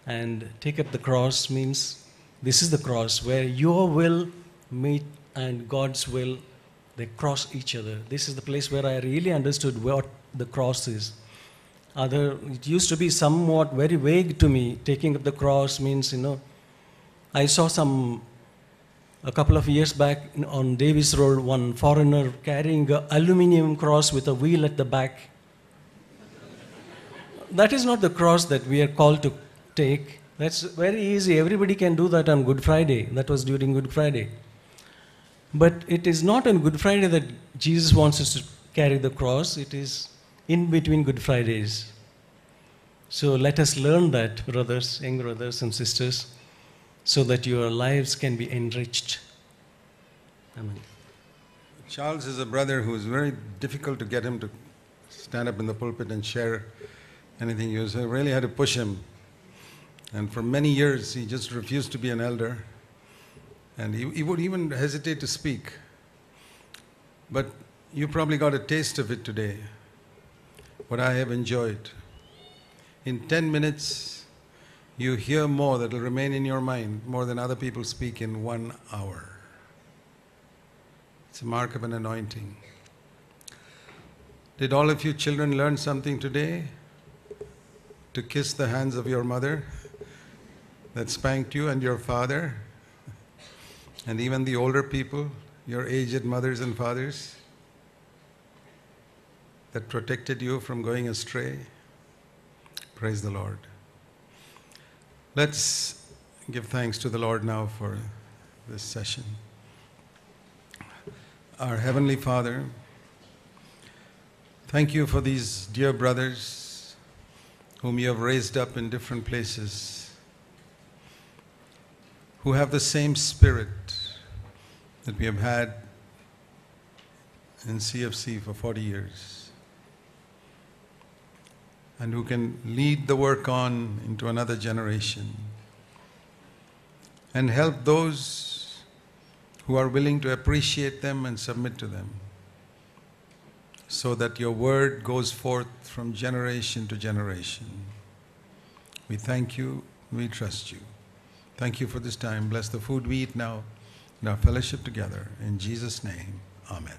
and take up the cross. Means this is the cross where your will meet and God's will, they cross each other. This is the place where I really understood what the cross is. It used to be somewhat very vague to me. Taking up the cross means, I saw a couple of years back on Davis Road, one foreigner carrying an aluminum cross with a wheel at the back. That is not the cross that we are called to take. That's very easy. Everybody can do that on Good Friday. That was during Good Friday. But it is not on Good Friday that Jesus wants us to carry the cross. It is in between Good Fridays. So let us learn that, brothers, young brothers and sisters, so that your lives can be enriched. Amen. Charles is a brother who is very difficult to get him to stand up in the pulpit and share anything. You really had to push him. And for many years, he just refused to be an elder. And he would even hesitate to speak. But you probably got a taste of it today, what I have enjoyed. In 10 minutes, you hear more that will remain in your mind, more than other people speak in 1 hour. It's a mark of an anointing. Did all of you children learn something today? To kiss the hands of your mother that spanked you and your father? And even the older people, your aged mothers and fathers that protected you from going astray? Praise the Lord. Let's give thanks to the Lord now for this session. Our Heavenly Father, thank you for these dear brothers whom you have raised up in different places, who have the same spirit that we have had in CFC for 40 years, and who can lead the work on into another generation and help those who are willing to appreciate them and submit to them, so that your word goes forth from generation to generation. We thank you, we trust you. Thank you for this time. Bless the food we eat now and our fellowship together. In Jesus' name, amen.